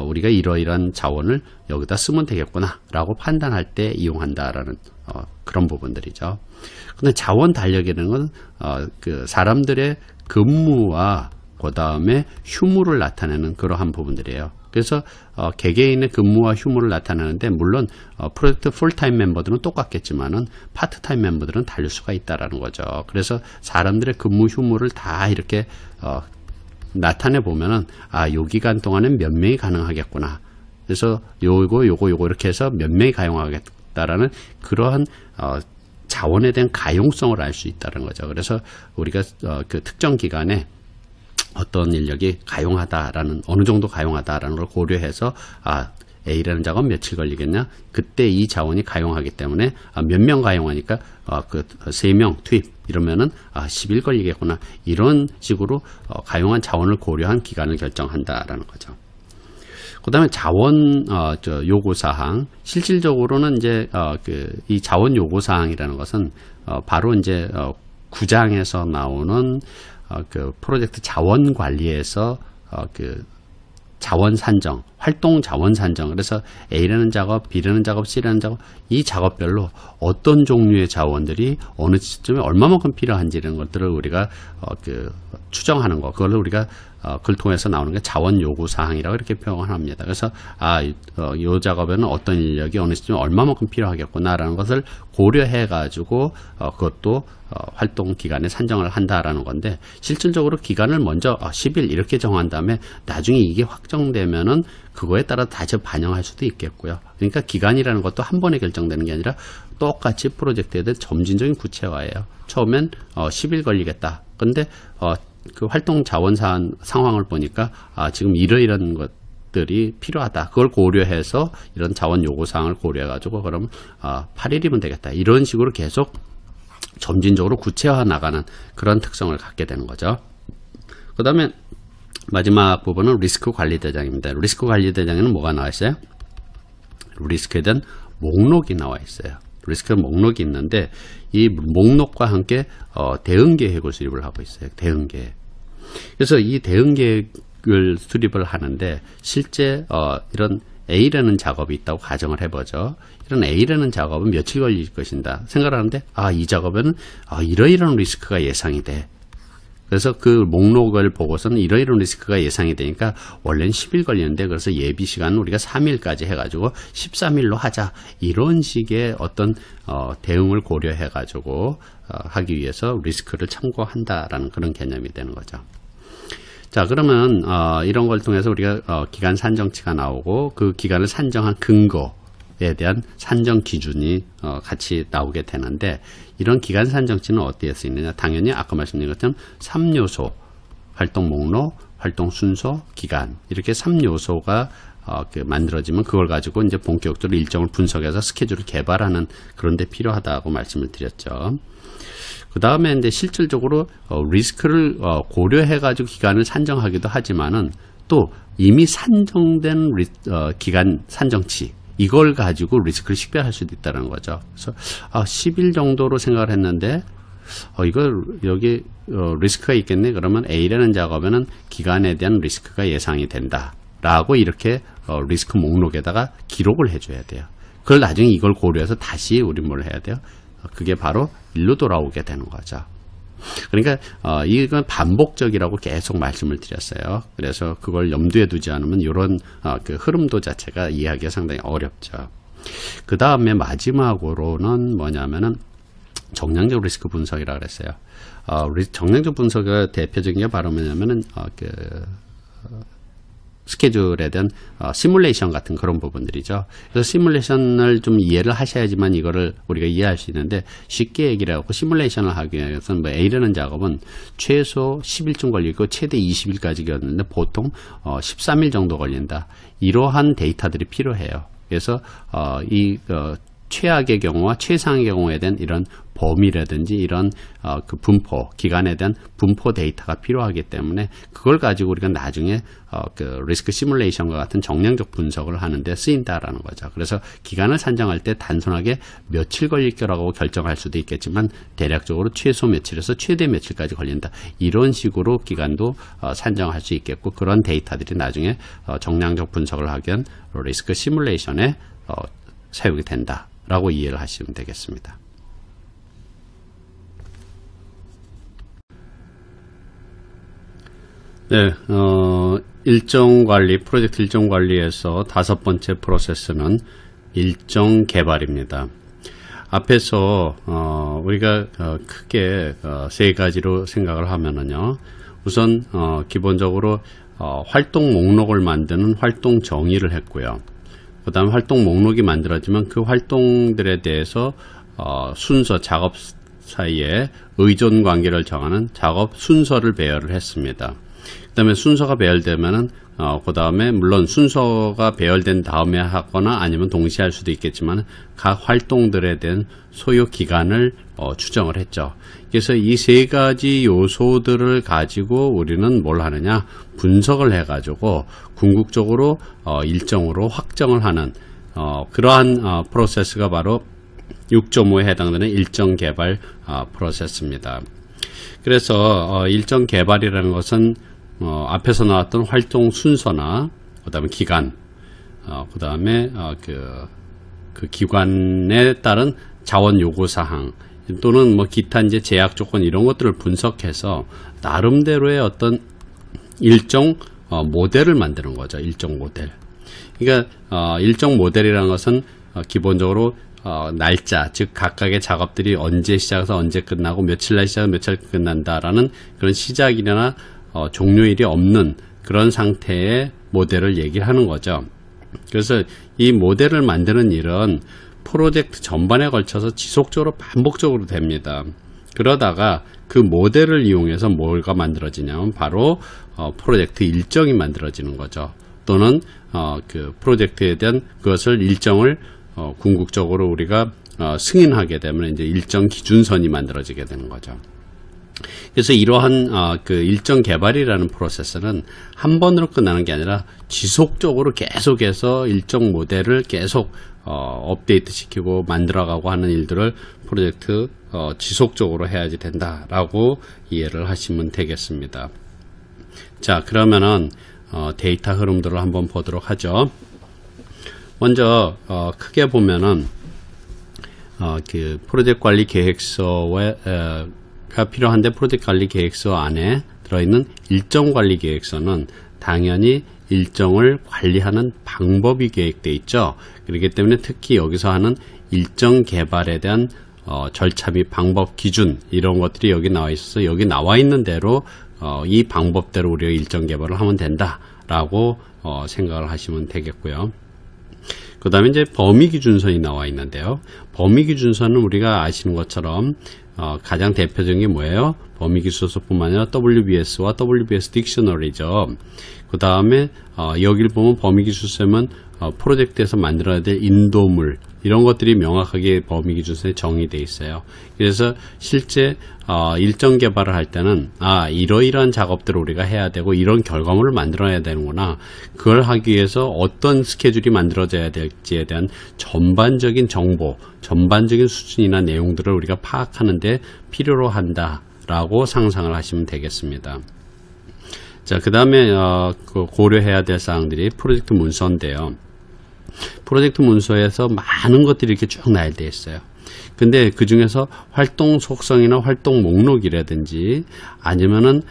우리가 이러이러한 자원을 여기다 쓰면 되겠구나 라고 판단할 때 이용한다라는 그런 부분들이죠. 근데 자원 달력이라는 건 사람들의 근무와 그 다음에 휴무를 나타내는 그러한 부분들이에요. 그래서 개개인의 근무와 휴무를 나타내는데 물론 프로젝트 풀타임 멤버들은 똑같겠지만은 파트타임 멤버들은 다를 수가 있다라는 거죠. 그래서 사람들의 근무 휴무를 다 이렇게 나타내 보면은 요 기간 동안은 몇 명이 가능하겠구나. 그래서 요거 이렇게 해서 몇 명이 가용하겠다라는 그러한 자원에 대한 가용성을 알 수 있다는 거죠. 그래서 우리가 그 특정 기간에 어떤 인력이 가용하다라는 어느 정도 가용하다라는 걸 고려해서 A라는 작업 며칠 걸리겠냐? 그때 이 자원이 가용하기 때문에 몇 명 가용하니까 3명 투입 이러면은 10일 걸리겠구나. 이런 식으로 가용한 자원을 고려한 기간을 결정한다라는 거죠. 그 다음에 자원 요구사항, 실질적으로는 이제 이 자원 요구사항이라는 것은 바로 이제 9장에서 나오는 프로젝트 자원 관리에서 자원 산정, 활동 자원 산정. 그래서 A라는 작업, B라는 작업, C라는 작업, 이 작업별로 어떤 종류의 자원들이 어느 시점에 얼마만큼 필요한지 이런 것들을 우리가 추정하는 거. 그걸 우리가 그걸 통해서 나오는 게 자원 요구 사항이라고 이렇게 표현을 합니다. 그래서 이 작업에는 어떤 인력이 어느 시점에 얼마만큼 필요하겠구나라는 것을 고려해 가지고 그것도 활동 기간에 산정을 한다라는 건데 실질적으로 기간을 먼저 10일 이렇게 정한 다음에 나중에 이게 확정되면은 그거에 따라 다시 반영할 수도 있겠고요. 그러니까 기간이라는 것도 한 번에 결정되는 게 아니라 똑같이 프로젝트에 대한 점진적인 구체화예요. 처음엔 10일 걸리겠다. 근데 그 활동 자원 상황을 보니까 지금 이러이러한 것들이 필요하다. 그걸 고려해서 이런 자원 요구 사항을 고려해 가지고 그러면 8일이면 되겠다. 이런 식으로 계속 점진적으로 구체화 나가는 그런 특성을 갖게 되는 거죠. 그 다음에 마지막 부분은 리스크 관리 대장입니다. 리스크 관리 대장에는 뭐가 나와 있어요? 리스크에 대한 목록이 나와 있어요. 리스크 목록이 있는데 이 목록과 함께 대응 계획을 수립을 하고 있어요. 대응 계획. 그래서 이 대응 계획을 수립을 하는데 실제 이런 A라는 작업이 있다고 가정을 해보죠. 이런 A라는 작업은 며칠 걸릴 것인가 생각을 하는데 이 작업에는 이러이러한 리스크가 예상이 돼. 그래서 그 목록을 보고서는 이러이러한 리스크가 예상이 되니까 원래는 10일 걸리는데 그래서 예비 시간은 우리가 3일까지 해가지고 13일로 하자. 이런 식의 어떤 대응을 고려해가지고 하기 위해서 리스크를 참고한다라는 그런 개념이 되는 거죠. 자, 그러면 이런 걸 통해서 우리가 기간 산정치가 나오고 그 기간을 산정한 근거에 대한 산정 기준이 같이 나오게 되는데, 이런 기간 산정치는 어디에 쓰이느냐? 당연히 아까 말씀드린 것처럼 3요소, 활동 목록, 활동 순서, 기간, 이렇게 3요소가 만들어지면 그걸 가지고 이제 본격적으로 일정을 분석해서 스케줄을 개발하는 그런 데 필요하다고 말씀을 드렸죠. 그 다음에 이제 실질적으로 리스크를 고려해 가지고 기간을 산정하기도 하지만은 또 이미 산정된 기간 산정치, 이걸 가지고 리스크를 식별할 수도 있다는 거죠. 그래서 10일 정도로 생각을 했는데 여기 리스크가 있겠네. 그러면 A라는 작업에는 기간에 대한 리스크가 예상이 된다 라고 이렇게 리스크 목록에다가 기록을 해줘야 돼요. 그걸 나중에 이걸 고려해서 다시 우리 뭘 해야 돼요? 그게 바로 일로 돌아오게 되는 거죠. 그러니까 이건 반복적이라고 계속 말씀을 드렸어요. 그래서 그걸 염두에 두지 않으면 이런 그 흐름도 자체가 이해하기가 상당히 어렵죠. 그 다음에 마지막으로는 뭐냐면은 정량적 리스크 분석이라고 그랬어요. 정량적 분석의 대표적인 게 바로 뭐냐면은 스케줄에 대한 시뮬레이션 같은 그런 부분들이죠. 그래서 시뮬레이션을 좀 이해를 하셔야지만 이거를 우리가 이해할 수 있는데, 쉽게 얘기를 하고 시뮬레이션을 하기 위해서는 뭐 A라는 작업은 최소 10일쯤 걸리고 최대 20일까지 걸리는데 보통 13일 정도 걸린다. 이러한 데이터들이 필요해요. 그래서 최악의 경우와 최상의 경우에 대한 이런 범위라든지 이런 그 분포, 기간에 대한 분포 데이터가 필요하기 때문에 그걸 가지고 우리가 나중에 그 리스크 시뮬레이션과 같은 정량적 분석을 하는데 쓰인다라는 거죠. 그래서 기간을 산정할 때 단순하게 며칠 걸릴 거라고 결정할 수도 있겠지만 대략적으로 최소 며칠에서 최대 며칠까지 걸린다. 이런 식으로 기간도 산정할 수 있겠고, 그런 데이터들이 나중에 정량적 분석을 하기 위한 리스크 시뮬레이션에 사용이 된다라고 이해를 하시면 되겠습니다. 네, 일정 관리, 프로젝트 일정 관리에서 5번째 프로세스는 일정 개발입니다. 앞에서 우리가 크게 3가지로 생각을 하면은요, 우선 기본적으로 활동 목록을 만드는 활동 정의를 했고요. 그 다음 활동 목록이 만들어지면 그 활동들에 대해서 순서, 작업 사이에 의존 관계를 정하는 작업 순서를 배열을 했습니다. 그 다음에 순서가 배열되면은 그 다음에 물론 순서가 배열된 다음에 하거나 아니면 동시에 할 수도 있겠지만 각 활동들에 대한 소요 기간을 추정을 했죠. 그래서 이 3가지 요소들을 가지고 우리는 뭘 하느냐, 분석을 해가지고 궁극적으로 일정으로 확정을 하는 그러한 프로세스가 바로 6.5에 해당되는 일정 개발 프로세스입니다. 그래서 일정 개발이라는 것은 앞에서 나왔던 활동 순서나 그 다음에 기간, 그 다음에 그 기관에 따른 자원 요구 사항 또는 뭐 기타 이제 제약 조건 이런 것들을 분석해서 나름대로의 어떤 일정 모델을 만드는 거죠. 일정 모델. 그러니까 일정 모델이라는 것은 기본적으로 날짜, 즉 각각의 작업들이 언제 시작해서 언제 끝나고 며칠날 시작해서 며칠 끝난다라는 그런 시작일이나 종료일이 없는 그런 상태의 모델을 얘기를 하는 거죠. 그래서 이 모델을 만드는 일은 프로젝트 전반에 걸쳐서 지속적으로 반복적으로 됩니다. 그러다가 그 모델을 이용해서 뭐가 만들어지냐면 바로 프로젝트 일정이 만들어지는 거죠. 또는 그 프로젝트에 대한 그것을 일정을 궁극적으로 우리가 승인하게 되면 이제 일정 기준선이 만들어지게 되는 거죠. 그래서 이러한 그 일정 개발이라는 프로세스는 한 번으로 끝나는 게 아니라 지속적으로 계속해서 일정 모델을 계속 업데이트 시키고 만들어가고 하는 일들을 프로젝트 지속적으로 해야지 된다라고 이해를 하시면 되겠습니다. 자, 그러면은 데이터 흐름들을 한번 보도록 하죠. 먼저 크게 보면은 그 프로젝트 관리 계획서가 필요한데 프로젝트 관리 계획서 안에 들어있는 일정관리계획서는 당연히 일정을 관리하는 방법이 계획되어 있죠. 그렇기 때문에 특히 여기서 하는 일정 개발에 대한 절차 및 방법 기준 이런 것들이 여기 나와 있어서 여기 나와 있는 대로 이 방법대로 우리가 일정 개발을 하면 된다라고 생각을 하시면 되겠고요. 그 다음에 이제 범위기준선이 나와 있는데요. 범위기준선은 우리가 아시는 것처럼 가장 대표적인 게 뭐예요? 범위기준서뿐만 아니라 WBS와 WBS 딕셔너리죠. 그 다음에 여기를 보면 범위기준서면 프로젝트에서 만들어야 될 인도물 이런 것들이 명확하게 범위기준서에 정의되어 있어요. 그래서 실제 일정 개발을 할 때는 이러이러한 작업들을 우리가 해야 되고 이런 결과물을 만들어야 되는구나. 그걸 하기 위해서 어떤 스케줄이 만들어져야 될지에 대한 전반적인 정보, 전반적인 수준이나 내용들을 우리가 파악하는 데 필요로 한다라고 상상을 하시면 되겠습니다. 자, 그 다음에 고려해야 될 사항들이 프로젝트 문서인데요. 프로젝트 문서에서 많은 것들이 이렇게 쭉 나열되어 있어요. 근데 그 중에서 활동 속성이나 활동 목록이라든지 아니면은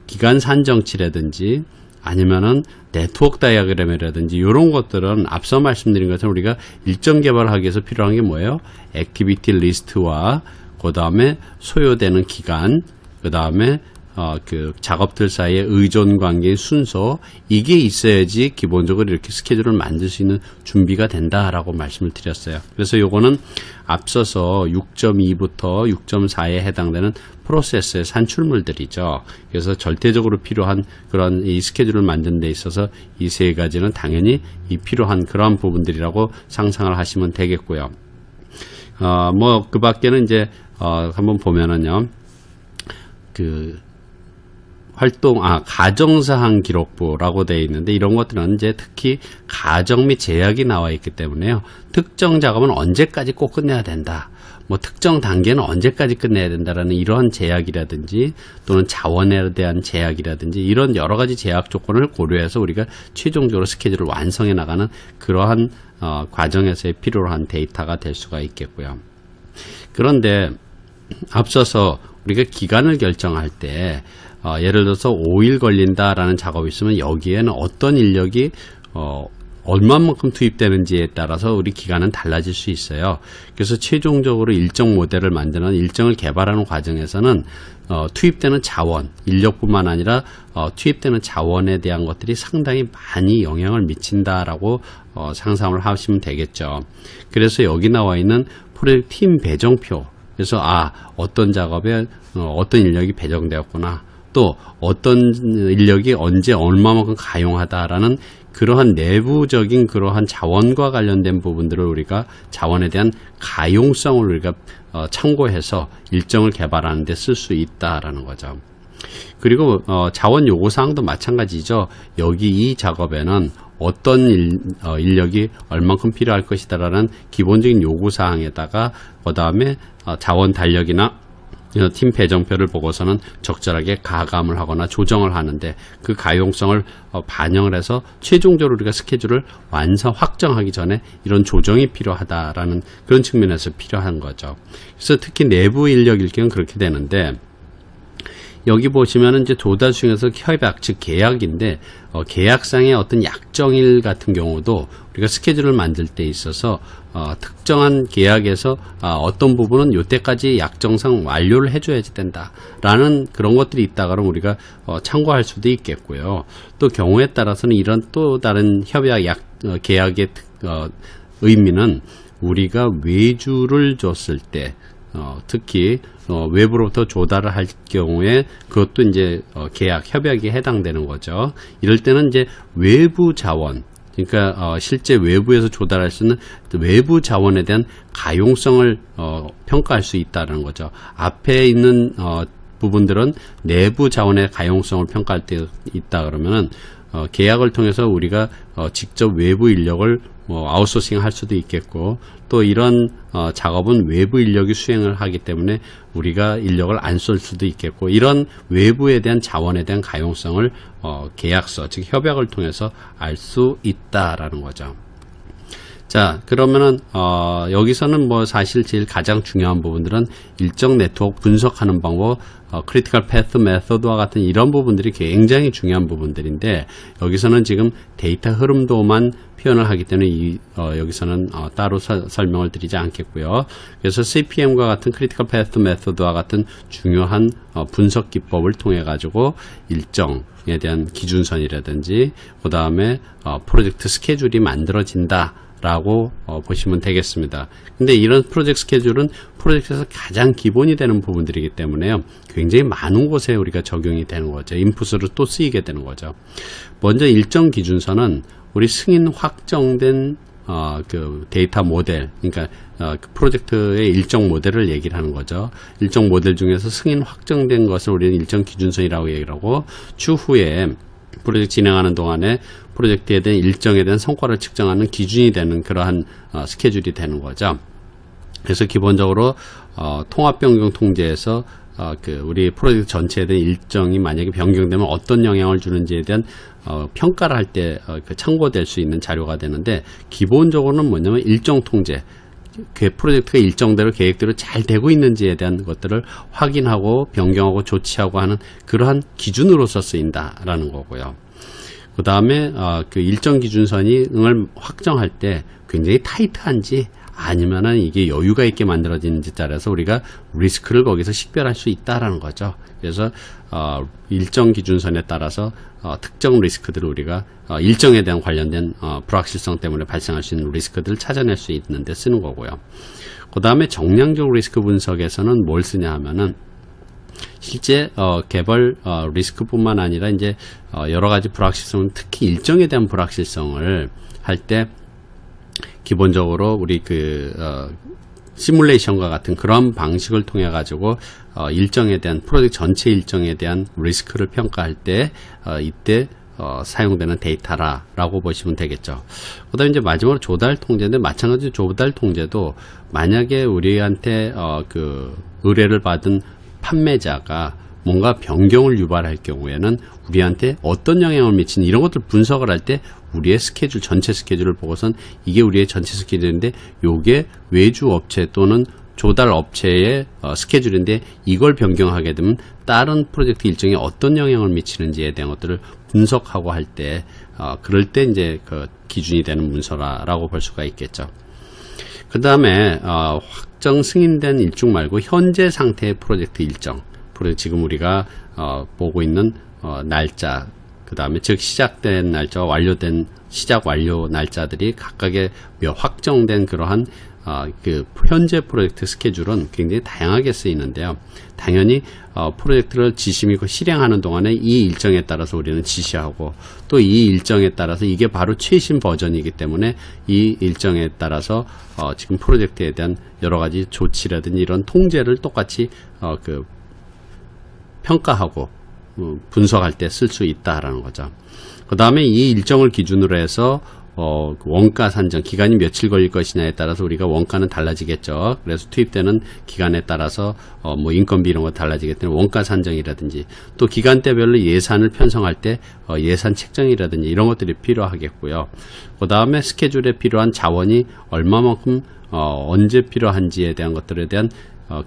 기간 산정치라든지 아니면은 네트워크 다이어그램이라든지 이런 것들은 앞서 말씀드린 것처럼 우리가 일정 개발을 하기 위해서 필요한 게 뭐예요? 액티비티 리스트와 그 다음에 소요되는 기간, 그 다음에 그 작업들 사이의 의존 관계의 순서 이게 있어야지 기본적으로 이렇게 스케줄을 만들 수 있는 준비가 된다라고 말씀을 드렸어요. 그래서 요거는 앞서서 6.2부터 6.4에 해당되는 프로세스의 산출물들이죠. 그래서 절대적으로 필요한 그런 이 스케줄을 만드는 데 있어서 이 세 가지는 당연히 이 필요한 그런 부분들이라고 상상을 하시면 되겠고요. 뭐 그 밖에는 이제 한번 보면은요. 가정사항 기록부라고 되어 있는데 이런 것들은 이제 특히 가정 및 제약이 나와 있기 때문에요. 특정 작업은 언제까지 꼭 끝내야 된다. 뭐 특정 단계는 언제까지 끝내야 된다라는 이러한 제약이라든지 또는 자원에 대한 제약이라든지 이런 여러 가지 제약 조건을 고려해서 우리가 최종적으로 스케줄을 완성해 나가는 그러한 과정에서의 필요로 한 데이터가 될 수가 있겠고요. 그런데 앞서서 우리가 기간을 결정할 때 예를 들어서 5일 걸린다라는 작업이 있으면 여기에는 어떤 인력이 얼마만큼 투입되는지에 따라서 우리 기간은 달라질 수 있어요. 그래서 최종적으로 일정 모델을 만드는 일정을 개발하는 과정에서는 투입되는 자원, 인력뿐만 아니라 투입되는 자원에 대한 것들이 상당히 많이 영향을 미친다라고 상상을 하시면 되겠죠. 그래서 여기 나와 있는 프로젝트 팀 배정표, 그래서 어떤 작업에 어떤 인력이 배정되었구나, 또 어떤 인력이 언제 얼마만큼 가용하다라는 그러한 내부적인 그러한 자원과 관련된 부분들을 우리가 자원에 대한 가용성을 우리가 참고해서 일정을 개발하는 데 쓸 수 있다라는 거죠. 그리고 자원 요구사항도 마찬가지죠. 여기 이 작업에는 어떤 인력이 얼만큼 필요할 것이다라는 기본적인 요구사항에다가 그 다음에 자원 달력이나 팀 배정표를 보고서는 적절하게 가감을 하거나 조정을 하는데 그 가용성을 반영을 해서 최종적으로 우리가 스케줄을 확정하기 전에 이런 조정이 필요하다라는 그런 측면에서 필요한 거죠. 그래서 특히 내부 인력일 경우는 그렇게 되는데 여기 보시면은 이제 조달 중에서 협약, 즉 계약인데 계약상의 어떤 약정일 같은 경우도 우리가 스케줄을 만들 때 있어서 특정한 계약에서 어떤 부분은 이때까지 약정상 완료를 해줘야지 된다라는 그런 것들이 있다 그러면 우리가 참고할 수도 있겠고요. 또 경우에 따라서는 이런 또 다른 협약, 계약의 의미는 우리가 외주를 줬을 때 특히 외부로부터 조달을 할 경우에 그것도 이제 계약, 협약에 해당되는 거죠. 이럴 때는 이제 외부 자원, 그러니까 실제 외부에서 조달할 수 있는 외부 자원에 대한 가용성을 평가할 수 있다는 거죠. 앞에 있는 부분들은 내부 자원의 가용성을 평가할 때 있다 그러면은 계약을 통해서 우리가 직접 외부 인력을 아웃소싱 할 수도 있겠고 또 이런 작업은 외부 인력이 수행을 하기 때문에 우리가 인력을 안 쏠 수도 있겠고 이런 외부에 대한 자원에 대한 가용성을 계약서 즉 협약을 통해서 알 수 있다라는 거죠. 자, 그러면은 여기서는 뭐 사실 제일 가장 중요한 부분들은 일정 네트워크 분석하는 방법, 크리티컬 패스 메소드와 같은 이런 부분들이 굉장히 중요한 부분들인데, 여기서는 지금 데이터 흐름도만 표현을 하기 때문에 여기서는 따로 설명을 드리지 않겠고요. 그래서 CPM과 같은 크리티컬 패스 메소드와 같은 중요한 분석 기법을 통해 가지고 일정에 대한 기준선이라든지 그 다음에 프로젝트 스케줄이 만들어진다 라고 보시면 되겠습니다. 근데 이런 프로젝트 스케줄은 프로젝트에서 가장 기본이 되는 부분들이기 때문에요, 굉장히 많은 곳에 우리가 적용이 되는 거죠. 인풋으로 또 쓰이게 되는 거죠. 먼저 일정 기준선은 우리 승인 확정된 그 데이터 모델, 그러니까 그 프로젝트의 일정 모델을 얘기를 하는 거죠. 일정 모델 중에서 승인 확정된 것을 우리는 일정 기준선이라고 얘기를 하고, 추후에 프로젝트 진행하는 동안에 프로젝트에 대한 일정에 대한 성과를 측정하는 기준이 되는 그러한 스케줄이 되는 거죠. 그래서 기본적으로 통합 변경 통제에서 그 우리 프로젝트 전체에 대한 일정이 만약에 변경되면 어떤 영향을 주는지에 대한 평가를 할 때 참고될 수 있는 자료가 되는데, 기본적으로는 뭐냐면 일정 통제, 그 프로젝트가 일정대로 계획대로 잘 되고 있는지에 대한 것들을 확인하고 변경하고 조치하고 하는 그러한 기준으로서 쓰인다라는 거고요. 그 다음에 그 일정 기준선을 확정할 때 굉장히 타이트한지 아니면은 이게 여유가 있게 만들어지는지 따라서 우리가 리스크를 거기서 식별할 수 있다라는 거죠. 그래서 일정 기준선에 따라서 특정 리스크들을 우리가 일정에 대한 관련된 불확실성 때문에 발생할 수 있는 리스크들을 찾아낼 수 있는데 쓰는 거고요. 그 다음에 정량적 리스크 분석에서는 뭘 쓰냐 하면은 실제 개발 리스크뿐만 아니라 이제 여러 가지 불확실성, 특히 일정에 대한 불확실성을 할 때 기본적으로 우리 시뮬레이션과 같은 그런 방식을 통해 가지고 일정에 대한 프로젝트 전체 일정에 대한 리스크를 평가할 때 이때 사용되는 데이터라고 보시면 되겠죠. 그 다음에 이제 마지막으로 조달 통제인데, 마찬가지로 조달 통제도 만약에 우리한테 그 의뢰를 받은 판매자가 뭔가 변경을 유발할 경우에는 우리한테 어떤 영향을 미치는 이런 것들 분석을 할 때 우리의 스케줄, 전체 스케줄을 보고선 이게 우리의 전체 스케줄인데 요게 외주 업체 또는 조달 업체의 스케줄인데 이걸 변경하게 되면 다른 프로젝트 일정에 어떤 영향을 미치는지에 대한 것들을 분석하고 할 때 그럴 때 이제 그 기준이 되는 문서라고 볼 수가 있겠죠. 그 다음에 확정 승인된 일정 말고 현재 상태의 프로젝트 일정, 지금 우리가 보고 있는 날짜, 그 다음에 즉 시작된 날짜와 완료된 시작 완료 날짜들이 각각의 확정된 그러한 그 현재 프로젝트 스케줄은 굉장히 다양하게 쓰이는데요. 당연히 프로젝트를 지시 및 실행하는 동안에 이 일정에 따라서 우리는 지시하고, 또 이 일정에 따라서 이게 바로 최신 버전이기 때문에 이 일정에 따라서 지금 프로젝트에 대한 여러 가지 조치라든지 이런 통제를 똑같이 그 평가하고 분석할 때 쓸 수 있다라는 거죠. 그 다음에 이 일정을 기준으로 해서 원가 산정, 기간이 며칠 걸릴 것이냐에 따라서 우리가 원가는 달라지겠죠. 그래서 투입되는 기간에 따라서 뭐 인건비 이런 거 달라지기 때문에 원가 산정이라든지, 또 기간대별로 예산을 편성할 때 예산 책정이라든지 이런 것들이 필요하겠고요. 그 다음에 스케줄에 필요한 자원이 얼마만큼 언제 필요한지에 대한 것들에 대한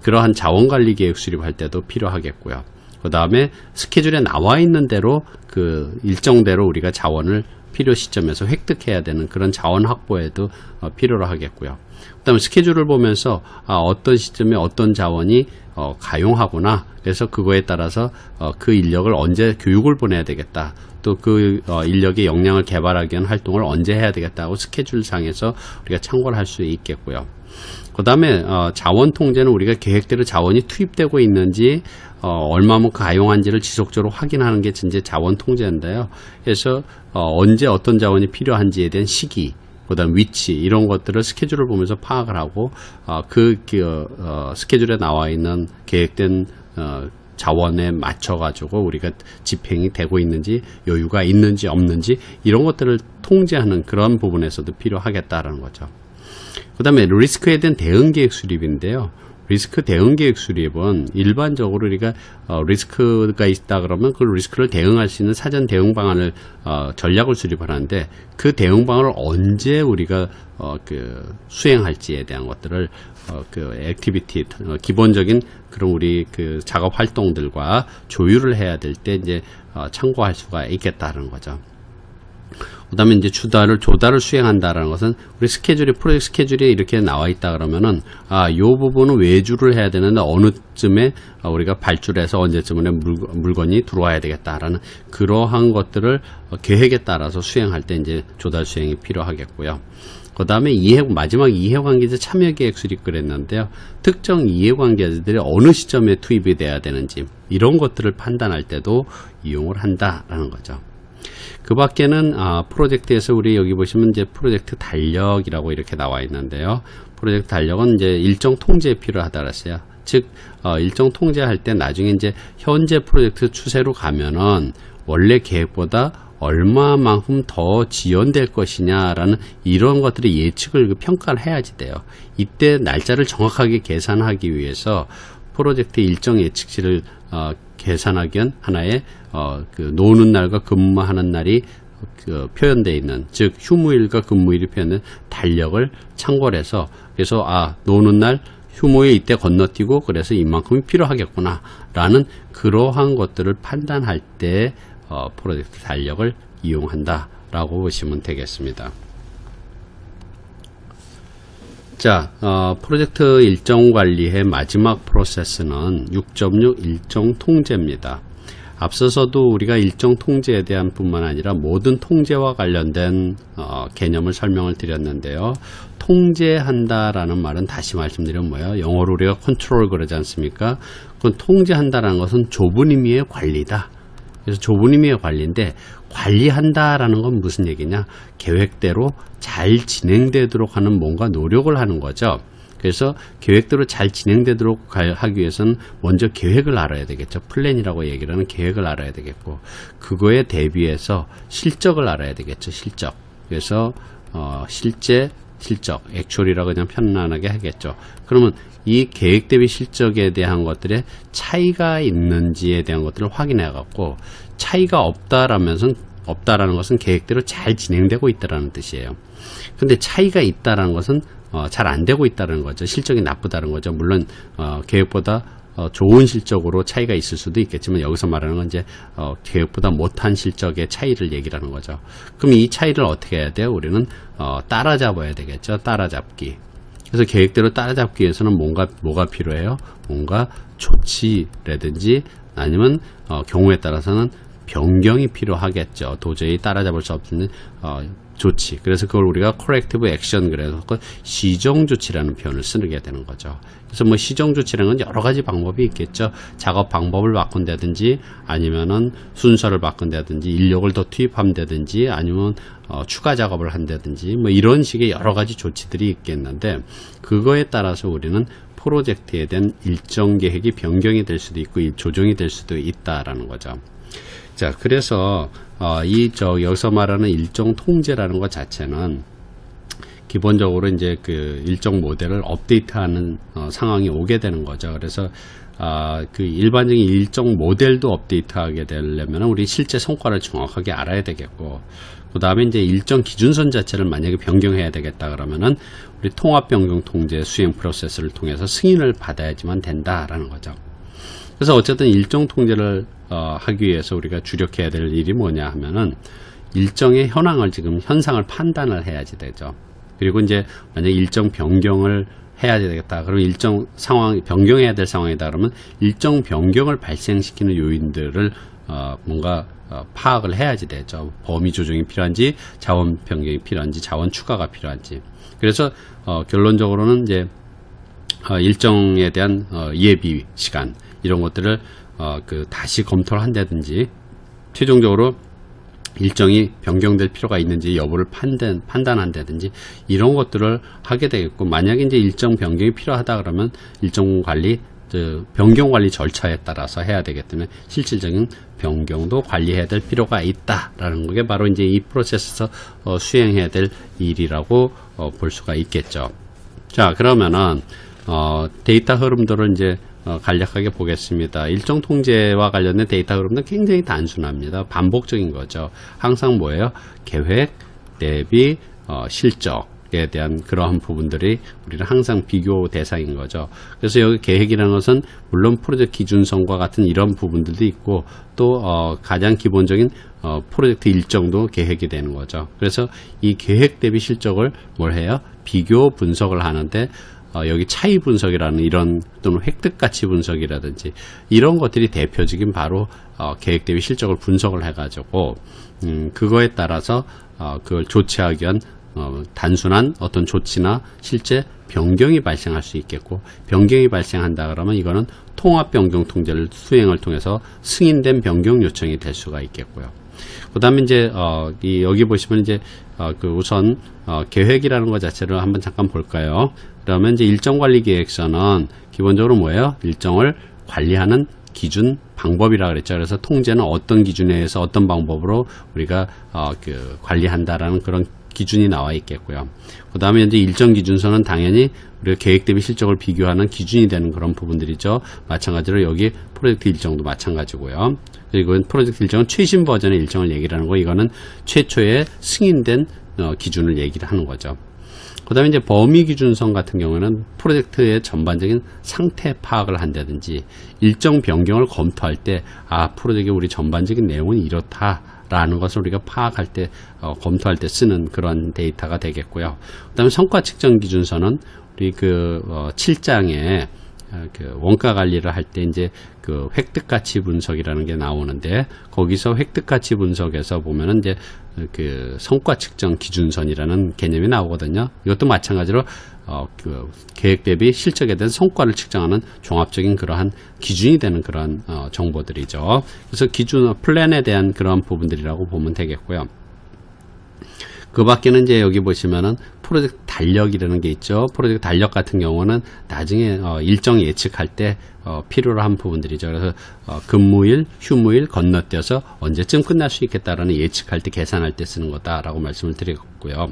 그러한 자원관리 계획 수립할 때도 필요하겠고요. 그 다음에 스케줄에 나와 있는 대로 그 일정대로 우리가 자원을 필요 시점에서 획득해야 되는 그런 자원 확보에도 필요로 하겠고요. 그 다음에 스케줄을 보면서 어떤 시점에 어떤 자원이 가용하구나, 그래서 그거에 따라서 그 인력을 언제 교육을 보내야 되겠다, 또 그 인력의 역량을 개발하기 위한 활동을 언제 해야 되겠다고 스케줄상에서 우리가 참고를 할 수 있겠고요. 그 다음에 자원 통제는 우리가 계획대로 자원이 투입되고 있는지 얼마만큼 가용한지를 지속적으로 확인하는 게 이제 자원 통제인데요. 그래서 언제 어떤 자원이 필요한지에 대한 시기, 그 다음 위치, 이런 것들을 스케줄을 보면서 파악을 하고 스케줄에 나와 있는 계획된 자원에 맞춰 가지고 우리가 집행이 되고 있는지, 여유가 있는지 없는지 이런 것들을 통제하는 그런 부분에서도 필요하겠다라는 거죠. 그 다음에 리스크에 대한 대응 계획 수립인데요. 리스크 대응 계획 수립은 일반적으로 우리가 리스크가 있다 그러면 그 리스크를 대응할 수 있는 사전 대응 방안을 전략을 수립을 하는데 그 대응 방안을 언제 우리가 수행할지에 대한 것들을 액티비티 기본적인 그런 우리 작업 활동들과 조율을 해야 될 때 이제 참고할 수가 있겠다는 거죠. 그 다음에 이제 조달을 수행한다라는 것은 우리 프로젝트 스케줄이 이렇게 나와 있다 그러면은, 요 부분은 외주를 해야 되는데 어느쯤에 우리가 발주해서 언제쯤에 물건이 들어와야 되겠다라는 그러한 것들을 계획에 따라서 수행할 때 이제 조달 수행이 필요하겠고요. 그 다음에 마지막 이해관계자 참여계획 수립 그랬는데요. 특정 이해관계자들이 어느 시점에 투입이 돼야 되는지 이런 것들을 판단할 때도 이용을 한다라는 거죠. 그 밖에는 프로젝트에서 우리 여기 보시면 이제 프로젝트 달력이라고 이렇게 나와 있는데요. 프로젝트 달력은 이제 일정 통제에 필요하다 그랬어요. 즉 일정 통제할 때 나중에 이제 현재 프로젝트 추세로 가면은 원래 계획보다 얼마만큼 더 지연될 것이냐라는 이런 것들의 예측을 평가를 해야지 돼요. 이때 날짜를 정확하게 계산하기 위해서 프로젝트 일정 예측치를 계산하기 위한 하나의 노는 날과 근무하는 날이 표현되어 있는, 즉 휴무일과 근무일이 표현된 달력을 참고를 해서, 그래서 노는 날 휴무일 이때 건너뛰고 그래서 이만큼이 필요하겠구나 라는 그러한 것들을 판단할 때 프로젝트 달력을 이용한다 라고 보시면 되겠습니다. 자, 프로젝트 일정 관리의 마지막 프로세스는 6.6 일정 통제입니다. 앞서서도 우리가 일정 통제에 대한 뿐만 아니라 모든 통제와 관련된 개념을 설명을 드렸는데요. 통제한다라는 말은 다시 말씀드리면 뭐예요? 영어로 우리가 컨트롤 그러지 않습니까? 그건 통제한다라는 것은 좁은 의미의 관리다. 그래서 좁은 의미의 관리인데, 관리한다라는 건 무슨 얘기냐? 계획대로 잘 진행되도록 하는 뭔가 노력을 하는 거죠. 그래서 계획대로 잘 진행되도록 하기 위해서는 먼저 계획을 알아야 되겠죠. 플랜이라고 얘기를 하는 계획을 알아야 되겠고, 그거에 대비해서 실적을 알아야 되겠죠. 실적. 그래서 실적, 액츄얼이라고 그냥 편안하게 하겠죠. 그러면 이 계획 대비 실적에 대한 것들의 차이가 있는지에 대한 것들을 확인해 갖고, 차이가 없다라는 것은 계획대로 잘 진행되고 있다라는 뜻이에요. 근데 차이가 있다라는 것은 잘 안 되고 있다는 거죠. 실적이 나쁘다는 거죠. 물론 계획보다 좋은 실적으로 차이가 있을 수도 있겠지만, 여기서 말하는 건 이제 계획보다 못한 실적의 차이를 얘기를 하는 거죠. 그럼 이 차이를 어떻게 해야 돼요? 우리는 따라잡아야 되겠죠. 따라잡기. 그래서 계획대로 따라잡기 위해서는 뭐가 필요해요? 뭔가 조치라든지 아니면 경우에 따라서는 변경이 필요하겠죠. 도저히 따라잡을 수 없는 조치. 그래서 그걸 우리가 corrective action, 그래서 시정 조치라는 표현을 쓰게 되는 거죠. 그래서 뭐 시정 조치라는 건 여러 가지 방법이 있겠죠. 작업 방법을 바꾼다든지, 아니면은 순서를 바꾼다든지, 인력을 더 투입한다든지, 아니면 추가 작업을 한다든지, 뭐 이런 식의 여러 가지 조치들이 있겠는데, 그거에 따라서 우리는 프로젝트에 대한 일정 계획이 변경이 될 수도 있고 조정이 될 수도 있다라는 거죠. 자, 그래서 여기서 말하는 일정 통제라는 것 자체는 기본적으로 이제 그 일정 모델을 업데이트하는 상황이 오게 되는 거죠. 그래서 그 일반적인 일정 모델도 업데이트하게 되려면 우리 실제 성과를 정확하게 알아야 되겠고, 그 다음에 이제 일정 기준선 자체를 만약에 변경해야 되겠다 그러면은 우리 통합 변경 통제 수행 프로세스를 통해서 승인을 받아야지만 된다라는 거죠. 그래서 어쨌든 일정 통제를 하기 위해서 우리가 주력해야 될 일이 뭐냐 하면은 일정의 현상을 판단을 해야지 되죠. 그리고 이제 만약 일정 변경을 해야 되겠다. 그러면 일정 상황 변경해야 될 상황이다. 그러면 일정 변경을 발생시키는 요인들을 뭔가 파악을 해야지 되죠. 범위 조정이 필요한지, 자원 변경이 필요한지, 자원 추가가 필요한지. 그래서 결론적으로는 이제 일정에 대한 예비 시간 이런 것들을 다시 검토를 한다든지, 최종적으로 일정이 변경될 필요가 있는지 여부를 판단한다든지 이런 것들을 하게 되겠고, 만약에 이제 일정 변경이 필요하다 그러면 일정 관리, 변경 관리 절차에 따라서 해야 되기 때문에 실질적인 변경도 관리해야 될 필요가 있다라는 게 바로 이제 이 프로세스에서 수행해야 될 일이라고 볼 수가 있겠죠. 자, 그러면은 데이터 흐름들을 이제 간략하게 보겠습니다. 일정 통제와 관련된 데이터 흐름은 굉장히 단순합니다. 반복적인 거죠. 항상 뭐예요? 계획, 대비, 실적에 대한 그러한 부분들이 우리는 항상 비교 대상인 거죠. 그래서 여기 계획이라는 것은 물론 프로젝트 기준성과 같은 이런 부분들도 있고 또 가장 기본적인 프로젝트 일정도 계획이 되는 거죠. 그래서 이 계획 대비 실적을 뭘 해요? 비교 분석을 하는데 여기 차이 분석이라는 이런 또는 획득 가치 분석이라든지 이런 것들이 대표적인 바로 계획 대비 실적을 분석을 해가지고 그거에 따라서 그걸 조치하기 위한 단순한 어떤 조치나 실제 변경이 발생할 수 있겠고, 변경이 발생한다 그러면 이거는 통합 변경 통제를 수행을 통해서 승인된 변경 요청이 될 수가 있겠고요. 그 다음에 이제 여기 보시면 이제 우선 계획이라는 것 자체를 한번 잠깐 볼까요? 그러면 이제 일정관리계획서는 기본적으로 뭐예요? 일정을 관리하는 기준 방법이라 그랬죠. 그래서 통제는 어떤 기준에 의해서 어떤 방법으로 우리가 관리한다라는 그런 기준이 나와 있겠고요. 그 다음에 이제 일정 기준서는 당연히 우리가 계획 대비 실적을 비교하는 기준이 되는 그런 부분들이죠. 마찬가지로 여기 프로젝트 일정도 마찬가지고요. 이건 프로젝트 일정은 최신 버전의 일정을 얘기를 하는 거, 이거는 최초에 승인된 기준을 얘기를 하는 거죠. 그 다음에 이제 범위 기준선 같은 경우는 프로젝트의 전반적인 상태 파악을 한다든지 일정 변경을 검토할 때 프로젝트의 우리 전반적인 내용은 이렇다 라는 것을 우리가 파악할 때 검토할 때 쓰는 그런 데이터가 되겠고요. 그 다음에 성과 측정 기준서는 우리 7장에 원가 관리를 할 때 이제 획득 가치 분석이라는 게 나오는데, 거기서 획득 가치 분석에서 보면은 이제 성과 측정 기준선이라는 개념이 나오거든요. 이것도 마찬가지로 계획 대비 실적에 대한 성과를 측정하는 종합적인 그러한 기준이 되는 그런 정보들이죠. 그래서 기준 플랜에 대한 그런 부분들이라고 보면 되겠고요. 그 밖에는 이제 여기 보시면은 프로젝트 달력이라는 게 있죠. 프로젝트 달력 같은 경우는 나중에 일정 예측할 때 필요로 한 부분들이죠. 그래서 근무일, 휴무일 건너뛰어서 언제쯤 끝날 수 있겠다라는 예측할 때, 계산할 때 쓰는 거다라고 말씀을 드렸고요.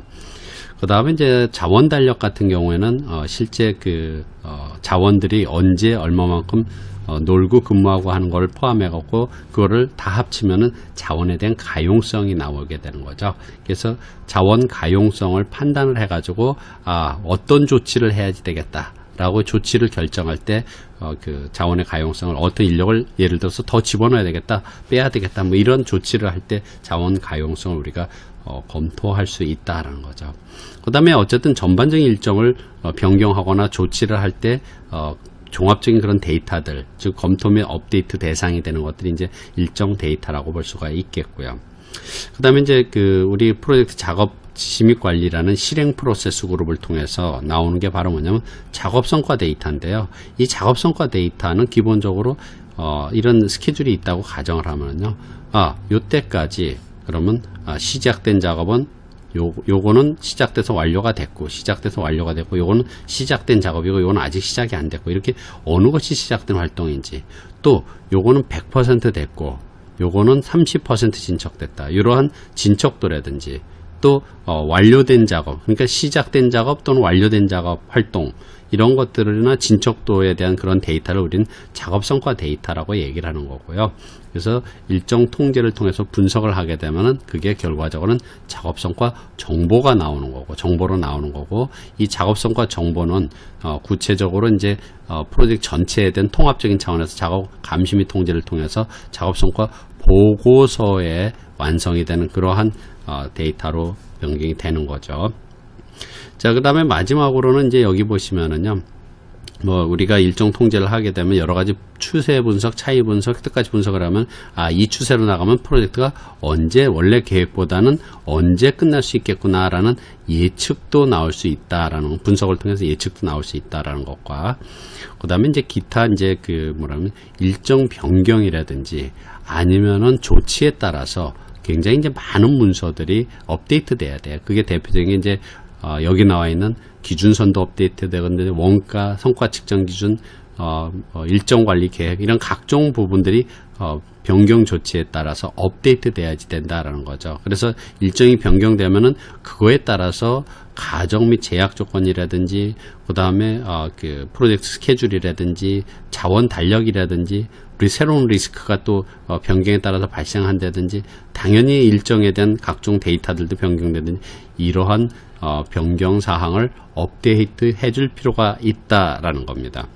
그 다음에 이제 자원 달력 같은 경우에는 실제 자원들이 언제 얼마만큼 놀고 근무하고 하는 걸 포함해 갖고 그거를 다 합치면은 자원에 대한 가용성이 나오게 되는 거죠. 그래서 자원 가용성을 판단을 해 가지고 어떤 조치를 해야지 되겠다 라고 조치를 결정할 때 자원의 가용성을, 어떤 인력을 예를 들어서 더 집어넣어야 되겠다, 빼야 되겠다, 뭐 이런 조치를 할 때 자원 가용성을 우리가 검토할 수 있다라는 거죠. 그 다음에 어쨌든 전반적인 일정을 변경하거나 조치를 할 때 종합적인 그런 데이터들, 즉 검토 및 업데이트 대상이 되는 것들이 이제 일정 데이터라고 볼 수가 있겠고요. 그 다음에 이제 우리 프로젝트 작업 지시 및 관리라는 실행 프로세스 그룹을 통해서 나오는 게 바로 뭐냐면 작업 성과 데이터인데요. 이 작업 성과 데이터는 기본적으로 이런 스케줄이 있다고 가정을 하면요. 요때까지 그러면 시작된 작업은 요거는 시작돼서 완료가 됐고, 요거는 시작된 작업이고, 요거는 아직 시작이 안 됐고, 이렇게 어느 것이 시작된 활동인지, 또 요거는 100% 됐고, 요거는 30% 진척됐다, 이러한 진척도라든지, 또 완료된 작업, 그러니까 시작된 작업 또는 완료된 작업 활동, 이런 것들이나 진척도에 대한 그런 데이터를 우리는 작업성과 데이터라고 얘기를 하는 거고요. 그래서 일정 통제를 통해서 분석을 하게 되면은 그게 결과적으로는 작업성과 정보가 나오는 거고, 정보로 나오는 거고, 이 작업성과 정보는 구체적으로 이제 프로젝트 전체에 대한 통합적인 차원에서 작업 감시 및 통제를 통해서 작업성과 보고서에 완성이 되는 그러한 데이터로 변경이 되는 거죠. 자, 그 다음에 마지막으로는 이제 여기 보시면은요, 우리가 일정 통제를 하게 되면 여러 가지 추세 분석, 차이 분석, 획득가치 분석을 하면, 이 추세로 나가면 프로젝트가 언제, 원래 계획보다는 언제 끝날 수 있겠구나라는 예측도 나올 수 있다라는, 분석을 통해서 예측도 나올 수 있다라는 것과, 그 다음에 이제 기타 이제 일정 변경이라든지 아니면은 조치에 따라서 굉장히 이제 많은 문서들이 업데이트 돼야 돼요. 그게 대표적인 이제 여기 나와 있는 기준선도 업데이트 되건데, 원가, 성과 측정 기준, 일정 관리 계획 이런 각종 부분들이 변경 조치에 따라서 업데이트 돼야지 된다라는 거죠. 그래서 일정이 변경되면은 그거에 따라서 가정 및 제약 조건이라든지 그 다음에 그 프로젝트 스케줄이라든지 자원 달력이라든지 우리 새로운 리스크가 또 변경에 따라서 발생한다든지 당연히 일정에 대한 각종 데이터들도 변경되든지 이러한 변경 사항을 업데이트 해줄 필요가 있다라는 겁니다.